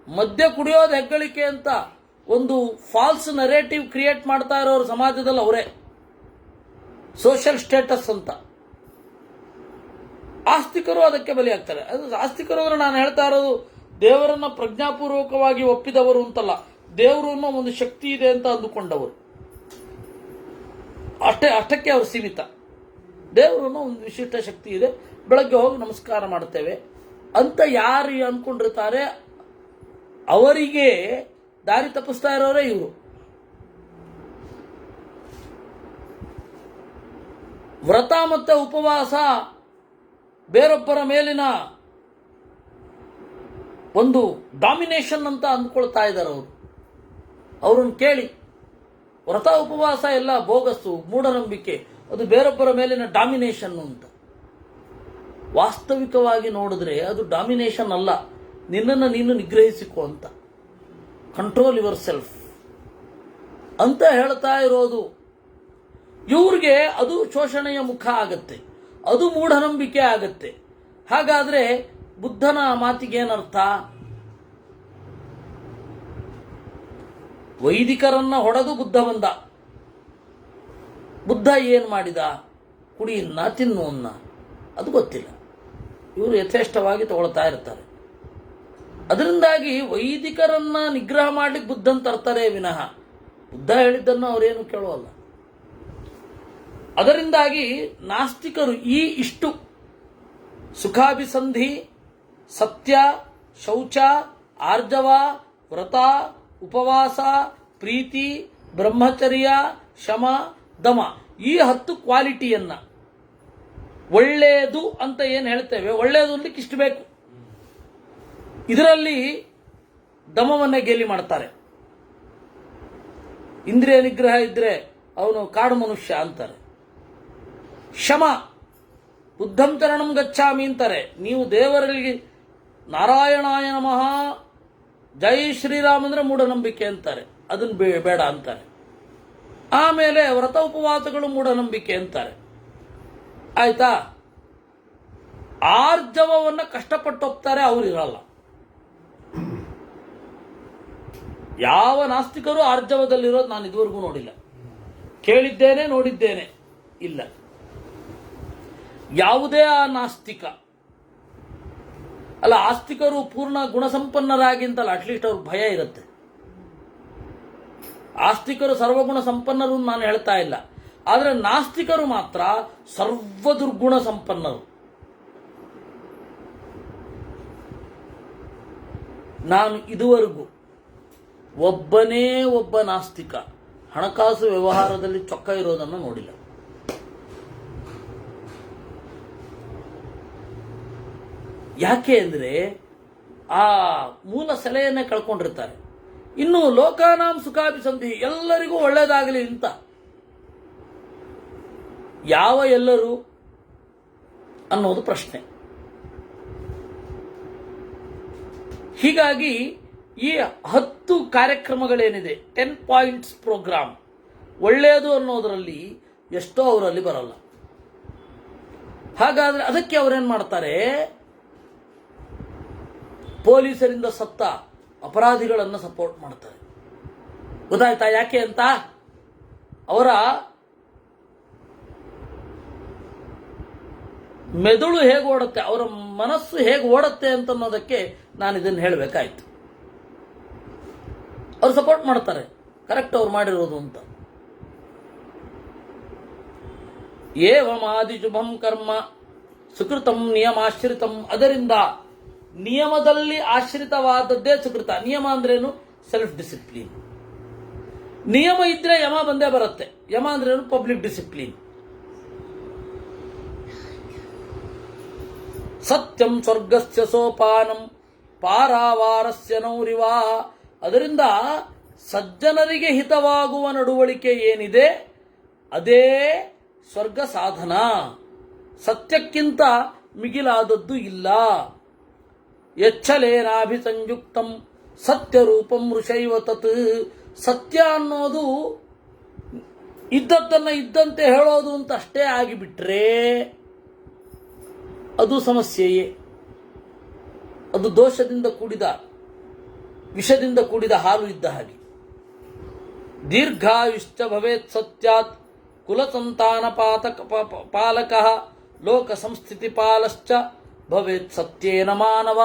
ಮದ್ಯ ಕುಡಿಯೋದು ಹೆಗ್ಗಳಿಕೆ ಅಂತ ಒಂದು ಫಾಲ್ಸ್ ನರೇಟಿವ್ ಕ್ರಿಯೇಟ್ ಮಾಡ್ತಾ ಇರೋರು ಸಮಾಜದಲ್ಲಿ ಅವರೇ, ಸೋಷಿಯಲ್ ಸ್ಟೇಟಸ್ ಅಂತ. ಆಸ್ತಿಕರು ಅದಕ್ಕೆ ಬಲಿಯಾಗ್ತಾರೆ. ಅದು ಆಸ್ತಿಕರು ಅಂದ್ರೆ ನಾನು ಹೇಳ್ತಾ ಇರೋದು ದೇವರನ್ನ ಪ್ರಜ್ಞಾಪೂರ್ವಕವಾಗಿ ಒಪ್ಪಿದವರು ಅಂತಲ್ಲ, ದೇವರು ಅನ್ನೋ ಒಂದು ಶಕ್ತಿ ಇದೆ ಅಂತ ಅಂದುಕೊಂಡವರು. ಅಷ್ಟಕ್ಕೆ ಅವರು ಸೀಮಿತ. ದೇವರು ಅನ್ನೋ ಒಂದು ವಿಶಿಷ್ಟ ಶಕ್ತಿ ಇದೆ, ಬೆಳಗ್ಗೆ ಹೋಗಿ ನಮಸ್ಕಾರ ಮಾಡ್ತೇವೆ ಅಂತ ಯಾರು ಅಂದ್ಕೊಂಡಿರ್ತಾರೆ ಅವರಿಗೆ ದಾರಿ ತಪ್ಪಿಸ್ತಾ ಇರೋರೇ ಇವರು. ವ್ರತ ಮತ್ತೆ ಉಪವಾಸ ಬೇರೊಬ್ಬರ ಮೇಲಿನ ಒಂದು ಡಾಮಿನೇಷನ್ ಅಂತ ಅಂದ್ಕೊಳ್ತಾ ಇದ್ದಾರೆ ಅವರು. ಅವ್ರನ್ನ ಕೇಳಿ, ವ್ರತ ಉಪವಾಸ ಎಲ್ಲ ಬೋಗಸ್ಸು, ಮೂಢನಂಬಿಕೆ, ಅದು ಬೇರೊಬ್ಬರ ಮೇಲಿನ ಡಾಮಿನೇಷನ್ ಅಂತ. ವಾಸ್ತವಿಕವಾಗಿ ನೋಡಿದ್ರೆ ಅದು ಡಾಮಿನೇಷನ್ ಅಲ್ಲ, ನಿನ್ನನ್ನು ನೀನು ನಿಗ್ರಹಿಸಿಕೊ ಅಂತ, ಕಂಟ್ರೋಲ್ ಯುವರ್ ಸೆಲ್ಫ್ ಅಂತ ಹೇಳ್ತಾ ಇರೋದು. ಇವ್ರಿಗೆ ಅದು ಶೋಷಣೆಯ ಮುಖ ಆಗತ್ತೆ, ಅದು ಮೂಢನಂಬಿಕೆ ಆಗತ್ತೆ. ಹಾಗಾದ್ರೆ ಬುದ್ಧನ ಮಾತಿಗೇನರ್ಥ? ವೈದಿಕರನ್ನ ಹೊಡೆದು ಬುದ್ಧ ಬಂದ. ಬುದ್ಧ ಏನು ಮಾಡಿದ? ಕುಡಿಯನ್ನ ತಿನ್ನುವನ್ನ, ಅದು ಗೊತ್ತಿಲ್ಲ. ಇವರು ಯಥೇಷ್ಟವಾಗಿ ತಗೊಳ್ತಾ ಇರ್ತಾರೆ. ಅದರಿಂದಾಗಿ ವೈದಿಕರನ್ನ ನಿಗ್ರಹ ಮಾಡ್ಲಿಕ್ಕೆ ಬುದ್ಧನ್ ತರ್ತಾರೆ ವಿನಃ ಬುದ್ಧ ಹೇಳಿದ್ದನ್ನು ಅವರೇನು ಕೇಳೋಲ್ಲ. ಅದರಿಂದಾಗಿ ನಾಸ್ತಿಕರು ಇಷ್ಟು ಸುಖಾಭಿಸಂಧಿ, ಸತ್ಯ, ಶೌಚ, ಆರ್ಜವ, ವ್ರತ, ಉಪವಾಸ, ಪ್ರೀತಿ, ಬ್ರಹ್ಮಚರ್ಯ, ಶಮ, ದಮ, ಈ 10 ಕ್ವಾಲಿಟಿಯನ್ನ, ಒಳ್ಳೆಯದು ಅಂತ ಏನು ಹೇಳ್ತೇವೆ, ಒಳ್ಳೆಯದು ಅನ್ಲಿಕ್ಕೆ ಇಷ್ಟು ಬೇಕು. ಇದರಲ್ಲಿ ದಮವನ್ನೇ ಗೇಲಿ ಮಾಡ್ತಾರೆ. ಇಂದ್ರಿಯ ನಿಗ್ರಹ ಇದ್ರೆ ಅವನು ಕಾಡು ಮನುಷ್ಯ ಅಂತಾರೆ. ಶಮ ಬುದ್ಧಂ ಚರಣಂ ಗಚ್ಚಾಮಿ ಅಂತಾರೆ. ನೀವು ದೇವರಲ್ಲಿ ನಾರಾಯಣಾಯ ನಮಃ ಜೈ ಶ್ರೀರಾಮ್ ಅಂದ್ರೆ ಮೂಢನಂಬಿಕೆ ಅಂತಾರೆ, ಅದನ್ನು ಬೇಡ ಅಂತಾರೆ. ಆಮೇಲೆ ವ್ರತ ಉಪವಾಸಗಳು ಮೂಢನಂಬಿಕೆ ಅಂತಾರೆ. ಆಯ್ತಾ? ಆರ್ಜವವನ್ನು ಕಷ್ಟಪಟ್ಟು ಹೋಗ್ತಾರೆ, ಅವ್ರು ಇರಲ್ಲ. ಯಾವ ನಾಸ್ತಿಕರು ಆರ್ಜವದಲ್ಲಿರೋದು ನಾನು ಇದುವರೆಗೂ ನೋಡಿಲ್ಲ. ಕೇಳಿದ್ದೇನೆ, ನೋಡಿದ್ದೇನೆ, ಇಲ್ಲ. ಯಾವುದೇ ಆ ನಾಸ್ತಿಕ ಅಲ್ಲ, ಆಸ್ತಿಕರು ಪೂರ್ಣ ಗುಣಸಂಪನ್ನರಾಗಿ ಅಂತಲ್ಲ, ಅಟ್ಲೀಸ್ಟ್ ಅವ್ರಿಗೆ ಭಯ ಇರುತ್ತೆ. ಆಸ್ತಿಕರು ಸರ್ವಗುಣ ಸಂಪನ್ನರು ನಾನು ಹೇಳ್ತಾ ಇಲ್ಲ, ಆದರೆ ನಾಸ್ತಿಕರು ಮಾತ್ರ ಸರ್ವ ದುರ್ಗುಣ ಸಂಪನ್ನರು. ನಾನು ಇದುವರೆಗೂ ಒಬ್ಬನೇ ಒಬ್ಬ ನಾಸ್ತಿಕ ಹಣಕಾಸು ವ್ಯವಹಾರದಲ್ಲಿ ಚೊಕ್ಕ ಇರೋದನ್ನು ನೋಡಿಲ್ಲ. ಯಾಕೆ ಅಂದರೆ ಆ ಮೂಲ ಸೆಲೆಯನ್ನೇ ಕಳ್ಕೊಂಡಿರ್ತಾರೆ. ಇನ್ನು ಲೋಕಾನಾಂ ಸುಖಾಭಿಸಂಧಿ, ಎಲ್ಲರಿಗೂ ಒಳ್ಳೆಯದಾಗಲಿ ಅಂತ. ಯಾವ ಎಲ್ಲರೂ ಅನ್ನೋದು ಪ್ರಶ್ನೆ. ಹೀಗಾಗಿ ಈ 10 ಕಾರ್ಯಕ್ರಮಗಳೇನಿದೆ, 10 ಪಾಯಿಂಟ್ಸ್ ಪ್ರೋಗ್ರಾಮ್, ಒಳ್ಳೆಯದು ಅನ್ನೋದರಲ್ಲಿ ಎಷ್ಟೋ ಅವರಲ್ಲಿ ಬರಲ್ಲ. ಹಾಗಾದ್ರೆ ಅದಕ್ಕೆ ಅವರೇನು ಮಾಡ್ತಾರೆ? ಪೊಲೀಸರಿಂದ ಸತ್ತ ಅಪರಾಧಿಗಳನ್ನು ಸಪೋರ್ಟ್ ಮಾಡ್ತಾರೆ. ಗೊತ್ತಾಯ್ತಾ ಯಾಕೆ ಅಂತ? ಅವರ ಮೆದುಳು ಹೇಗೆ ಓಡುತ್ತೆ, ಅವರ ಮನಸ್ಸು ಹೇಗೆ ಓಡುತ್ತೆ ಅಂತ ಅನ್ನೋದಕ್ಕೆ ನಾನು ಇದನ್ನು ಹೇಳಬೇಕಾಯ್ತು. ಅವ್ರು ಸಪೋರ್ಟ್ ಮಾಡ್ತಾರೆ, ಕರೆಕ್ಟ್ ಅವ್ರು ಮಾಡಿರೋದು ಅಂತ. ಏವಮಾದಿ ಶುಭಂ ಕರ್ಮ ಸುಕೃತಂ ನಿಯಮಾಶ್ರಿತಂ, ಅದರಿಂದ ನಿಯಮದಲ್ಲಿ ಆಶ್ರಿತವಾದದ್ದೇ ಸುಕೃತ. ನಿಯಮ ಅಂದ್ರೇನು? Self discipline. ನಿಯಮ ಇದ್ರೆ ಯಮ ಬಂದೇ ಬರುತ್ತೆ. ಯಮ ಅಂದ್ರೇನು? Public discipline. ಸತ್ಯಂ ಸ್ವರ್ಗಸ್ಯ ಸೋಪಾನಂ ಪಾರಾವಾರಸ್ಯ ನೌರಿವಾ, ಅದರಿಂದ ಸಜ್ಜನರಿಗೆ ಹಿತವಾಗುವ ನಡವಳಿಕೆ ಏನಿದೆ ಅದೇ ಸ್ವರ್ಗ ಸಾಧನ. ಸತ್ಯಕ್ಕಿಂತ ಮಿಗಿಲಾದದ್ದು ಇಲ್ಲ. ಎಚ್ಚಲೇನಾಭಿಸಂಯುಕ್ತಂ ಸತ್ಯರೂಪಂ ಋಷೈವ ತತ್, ಸತ್ಯ ಅನ್ನೋದು ಇದ್ದದ್ದನ್ನು ಇದ್ದಂತೆ ಹೇಳೋದು ಅಂತ ಅಷ್ಟೇ ಆಗಿಬಿಟ್ರೆ ಅದು ಸಮಸ್ಯೆಯೇ. ಅದು ದೋಷದಿಂದ ಕೂಡಿದ, ವಿಷದಿಂದ ಕೂಡಿದ ಹಾಲು ಇದ್ದ ಹಾಗೆ. ದೀರ್ಘಾಯುಶ್ಚ ಭವೇತ್ ಸತ್ಯಾತ್ ಕುಲಸಂತಾನ ಪಾಲಕ ಲೋಕ ಸಂಸ್ಥಿತಿ ಪಾಲಶ್ಚ ಭವೇತ್ ಸತ್ಯೇನ ಮಾನವ.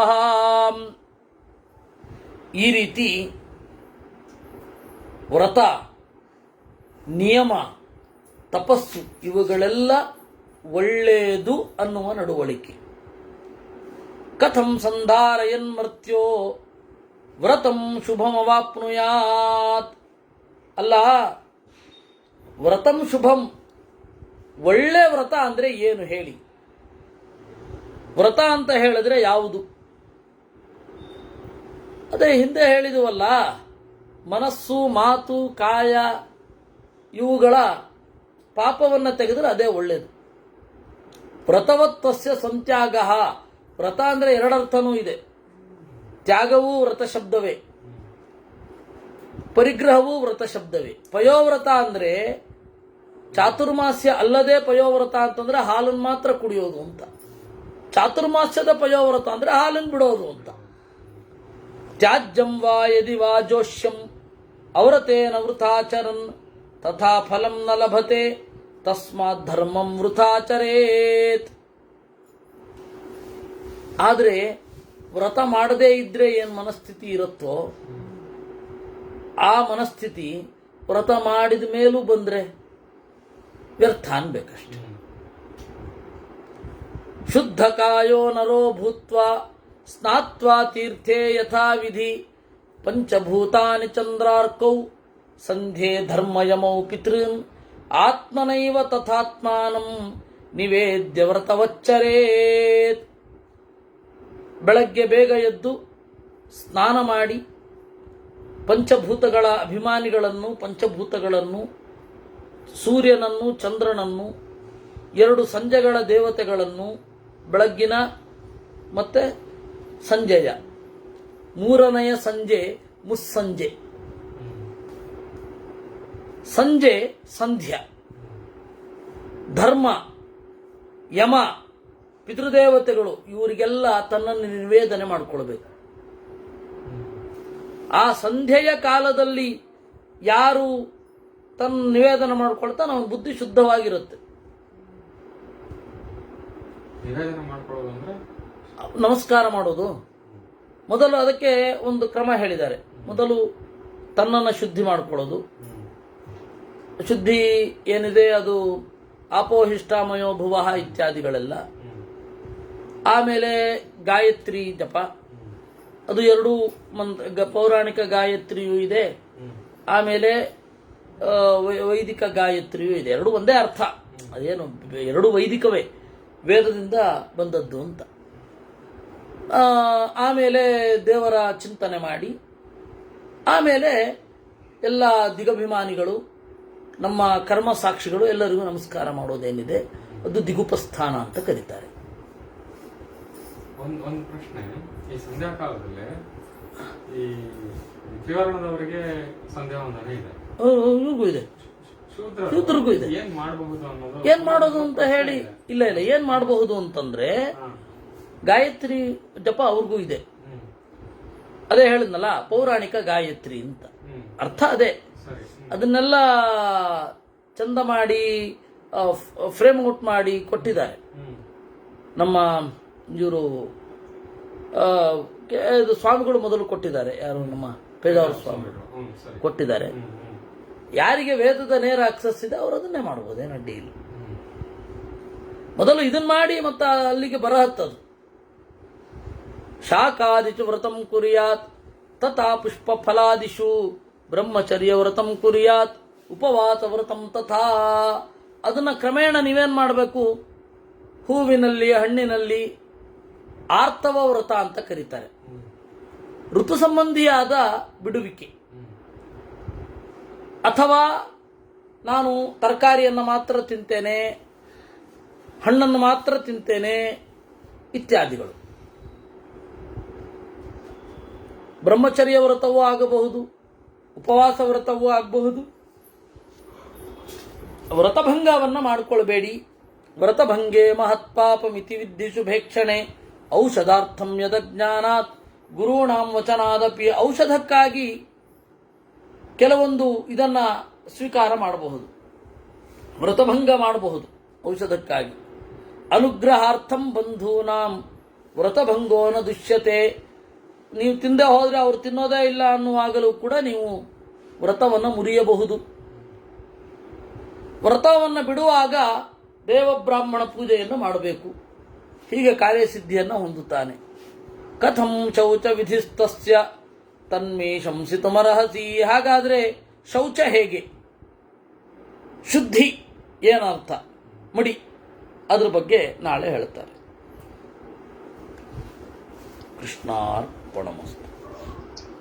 ಈ ರೀತಿ ವ್ರತ, ನಿಯಮ, ತಪಸ್ಸು ಇವುಗಳೆಲ್ಲ ಒಳ್ಳೆಯದು ಅನ್ನುವ ನಡವಳಿಕೆ. ಕಥಂ ಸಂಧಾರಯನ್ ಮರ್ತ್ಯೋ ವ್ರತಂ ಶುಭಮವಾಪ್ನುಯಾತ್. ಅಲ್ಲ, ವ್ರತಂ ಶುಭಂ, ಒಳ್ಳೆ ವ್ರತ ಅಂದ್ರೆ ಏನು ಹೇಳಿ? ವ್ರತ ಅಂತ ಹೇಳಿದ್ರೆ ಯಾವುದು? ಅದೇ ಹಿಂದೆ ಹೇಳಿದುವಲ್ಲ, ಮನಸ್ಸು, ಮಾತು, ಕಾಯ ಇವುಗಳ ಪಾಪವನ್ನು ತೆಗೆದ್ರೆ ಅದೇ ಒಳ್ಳೆಯದು. ವ್ರತವತ್ತಸ್ಯ ಸಂತ್ಯಾಗ. ವ್ರತ ಅಂದ್ರೆ ಎರಡರ್ಥನೂ ಇದೆ. ತ್ಯಾಗವೂ ವ್ರತ ಶಬ್ದವೇ, ಪರಿಗ್ರಹವೂ ವ್ರತ ಶಬ್ದವೇ. ಪಯೋವ್ರತ ಅಂದ್ರೆ ಚಾತುರ್ಮಾಸ್ಯ ಅಲ್ಲದೆ ಪಯೋವ್ರತ ಅಂತಂದ್ರೆ ಹಾಲನ್ನು ಮಾತ್ರ ಕುಡಿಯೋದು ಅಂತ. ಚಾತುರ್ಮಾಸ್ಯದ ಪಯೋವ್ರತ ಅಂದ್ರೆ ಹಾಲನ್ನು ಬಿಡೋದು ಅಂತ. ತ್ಯಾಜ್ಯಂ ವಾ ಯದಿ ವಾ ಜೋಷ್ಯಂ ಅವರತೇನ ವೃಥಾಚರನ್ ತಥಾ ಫಲಂ ನ ಲಭತೆ ತಸ್ಮಾತ್ ಧರ್ಮಂ ವೃಥಾಚರೇತ್. ಆದರೆ ವ್ರತ ಮಾಡದೇ ಇದ್ರೆ ಏನು ಮನಸ್ಥಿತಿ ಇರುತ್ತೋ ಆ ಮನಸ್ಥಿತಿ ವ್ರತ ಮಾಡಿದ ಮೇಲೂ ಬಂದ್ರೆ ವ್ಯರ್ಥ ಅನ್ಬೇಕಷ್ಟೆ. ಶುದ್ಧ ಕಾಯೋ ನರೋ ಭೂತ್ವ ಸ್ನಾತ್ವಾ ತೀರ್ಥೇ ಯಥಾ ವಿಧಿ ಪಂಚಭೂತಾನಿ ಚಂದ್ರಾರ್ಕೌ ಸಂಧ್ಯೆ ಧರ್ಮಯಮೌ ಪಿತೃನ್ ಆತ್ಮನೈವ ತಥಾತ್ಮಾನಂ ನಿವೇದ್ಯ ವ್ರತವಚ್ಚರೇತ್. ಬೆಳಗ್ಗೆ ಬೇಗ ಎದ್ದು ಸ್ನಾನ ಮಾಡಿ ಪಂಚಭೂತಗಳ ಅಭಿಮಾನಿಗಳನ್ನು, ಪಂಚಭೂತಗಳನ್ನು, ಸೂರ್ಯನನ್ನು, ಚಂದ್ರನನ್ನು, 2 ಸಂಜೆಗಳ ದೇವತೆಗಳನ್ನು, ಬೆಳಗ್ಗಿನ ಮತ್ತೆ ಸಂಜೆಯ 3ನೆಯ ಸಂಜೆ ಮುಸ್ಸಂಜೆ, ಸಂಜೆ ಸಂಧ್ಯಾ, ಧರ್ಮ, ಯಮ, ಪಿತೃದೇವತೆಗಳು ಇವರಿಗೆಲ್ಲ ತನ್ನನ್ನು ನಿವೇದನೆ ಮಾಡಿಕೊಳ್ಬೇಕು. ಆ ಸಂಧ್ಯೆಯ ಕಾಲದಲ್ಲಿ ಯಾರು ತನ್ನ ನಿವೇದನೆ ಮಾಡ್ಕೊಳ್ತಾನೆ ಅವನ ಬುದ್ಧಿ ಶುದ್ಧವಾಗಿರುತ್ತೆ. ನಿವೇದನೆ ಮಾಡ್ಕೊಳ್ಳೋದು ಅಂದ್ರೆ ನಮಸ್ಕಾರ ಮಾಡೋದು. ಮೊದಲು ಅದಕ್ಕೆ ಒಂದು ಕ್ರಮ ಹೇಳಿದ್ದಾರೆ. ಮೊದಲು ತನ್ನನ್ನು ಶುದ್ಧಿ ಮಾಡಿಕೊಳ್ಳೋದು. ಶುದ್ಧಿ ಏನಿದೆ ಅದು ಆಪೋಹಿಷ್ಟಾಮಯೋ ಭುವಃ ಇತ್ಯಾದಿಗಳೆಲ್ಲ. ಆಮೇಲೆ ಗಾಯತ್ರಿ ಜಪ, ಅದು 2 ಪೌರಾಣಿಕ ಗಾಯತ್ರಿಯೂ ಇದೆ, ಆಮೇಲೆ ವೈದಿಕ ಗಾಯತ್ರಿಯೂ ಇದೆ. 2 ಒಂದೇ ಅರ್ಥ, ಅದೇನು 2 ವೈದಿಕವೇ, ವೇದದಿಂದ ಬಂದದ್ದು ಅಂತ. ಆಮೇಲೆ ದೇವರ ಚಿಂತನೆ ಮಾಡಿ, ಆಮೇಲೆ ಎಲ್ಲ ದಿಗಭಿಮಾನಿಗಳು, ನಮ್ಮ ಕರ್ಮ ಸಾಕ್ಷಿಗಳು ಎಲ್ಲರಿಗೂ ನಮಸ್ಕಾರ ಮಾಡೋದೇನಿದೆ ಅದು ದಿಗುಪಸ್ಥಾನ ಅಂತ ಕರೀತಾರೆ. ಒಂದು ಪ್ರಶ್ನೆ, ಈ ಸಂಧ್ಯಾ ಕಾಲದಲ್ಲಿ ಈ ತ್ರಿವರ್ಣದವರಿಗೆ ಸಂಧ್ಯಾ ವಂದನೆ ಇದೆ, ಇವ್ರಿಗೂ ಇದೆ, ಶೂದ್ರರಿಗೂ ಇದೆ. ಏನ್ ಮಾಡೋದು ಅಂತ ಹೇಳಿ, ಇಲ್ಲ ಏನ್ ಮಾಡಬಹುದು ಅಂತಂದ್ರೆ ಗಾಯತ್ರಿ ಜಪ ಅವ್ರಿಗೂ ಇದೆ. ಅದೇ ಹೇಳಿದ್ನಲ್ಲ ಪೌರಾಣಿಕ ಗಾಯತ್ರಿ ಅಂತ ಅರ್ಥ ಅದೇ. ಅದನ್ನೆಲ್ಲ ಚಂದ ಮಾಡಿ ಫ್ರೇಮ್ ಔಟ್ ಮಾಡಿ ಕೊಟ್ಟಿದ್ದಾರೆ ನಮ್ಮ ಇವರು ಸ್ವಾಮಿಗಳು. ಮೊದಲು ಕೊಟ್ಟಿದ್ದಾರೆ, ಯಾರು ನಮ್ಮ ಪೇಜಾವರ ಸ್ವಾಮಿಗಳು ಕೊಟ್ಟಿದ್ದಾರೆ. ಯಾರಿಗೆ ವೇದದ ನೇರ ಅಕ್ಸಸ್ ಇದೆ ಅವರು ಅದನ್ನೇ ಮಾಡಬಹುದು, ಏನು ಅಡ್ಡಿ ಇಲ್ಲ. ಮೊದಲು ಇದನ್ನ ಮಾಡಿ ಮತ್ತೆ ಅಲ್ಲಿಗೆ ಬರಹತ್ತದು. ಶಾಕಾದಿಚು ವ್ರತಂ ಕುರ್ಯಾತ್ ತಥಾ ಪುಷ್ಪ ಫಲಾದಿಷು ಬ್ರಹ್ಮಚರ್ಯ ವ್ರತಂ ಕುರ್ಯಾತ್ ಉಪವಾಸ ವ್ರತಂ ತಥಾ. ಅದನ್ನ ಕ್ರಮೇಣ ನೀವೇನ್ ಮಾಡಬೇಕು, ಹೂವಿನಲ್ಲಿ, ಹಣ್ಣಿನಲ್ಲಿ ಆರ್ತವ ವ್ರತ ಅಂತ ಕರೀತಾರೆ. ಋತು ಸಂಬಂಧಿಯಾದ ಬಿಡುವಿಕೆ. ಅಥವಾ ನಾನು ತರಕಾರಿಯನ್ನು ಮಾತ್ರ ತಿಂತೇನೆ, ಹಣ್ಣನ್ನು ಮಾತ್ರ ತಿಂತೇನೆ ಇತ್ಯಾದಿಗಳು. ಬ್ರಹ್ಮಚರ್ಯ ವ್ರತವೂ ಆಗಬಹುದು, ಉಪವಾಸ ವ್ರತವೂ ಆಗಬಹುದು. ವ್ರತಭಂಗವನ್ನು ಮಾಡಿಕೊಳ್ಬೇಡಿ. ವ್ರತಭಂಗೆ ಮಹತ್ಪಾಪಮಿತಿ ವಿದ್ಯು ಭೇಕ್ಷಣೆ ಔಷಧಾರ್ಥಂ ಯದಜ್ಞಾನಾತ್ ಗುರುಣಾಂ ವಚನಾದಪಿ. ಔಷಧಕ್ಕಾಗಿ ಕೆಲವೊಂದು ಇದನ್ನ ಸ್ವೀಕಾರ ಮಾಡಬಹುದು, ವ್ರತಭಂಗ ಮಾಡಬಹುದು ಔಷಧಕ್ಕಾಗಿ. ಅನುಗ್ರಹಾರ್ಥಂ ಬಂಧೂನಾಂ ವ್ರತಭಂಗೋನ ದುಷ್ಯತೆ. ನೀವು ತಿಂದೇ ಹೋದ್ರೆ ಅವ್ರು ತಿನ್ನೋದೇ ಇಲ್ಲ ಅನ್ನುವಾಗಲೂ ಕೂಡ ನೀವು ವ್ರತವನ್ನು ಮುರಿಯಬಹುದು. ವ್ರತವನ್ನು ಬಿಡುವಾಗ ದೇವಬ್ರಾಹ್ಮಣ ಪೂಜೆಯನ್ನು ಮಾಡಬೇಕು. ಹೀಗೆ ಕಾರ್ಯಸಿದ್ಧಿಯನ್ನು ಹೊಂದುತ್ತಾನೆ. ಕಥಂ ಶೌಚ ವಿಧಿಸ್ತಸ್ಯ ತನ್ಮೇ ಶಂಸಿತುಮರ್ಹಸಿ. ಹಾಗಾದ್ರೆ ಶೌಚ ಹೇಗೆ, ಶುದ್ಧಿ ಏನರ್ಥ, ಮಡಿ, ಅದ್ರ ಬಗ್ಗೆ ನಾಳೆ ಹೇಳ್ತಾರೆ. ಕೃಷ್ಣಾರ್ಪಣಮಸ್ತು.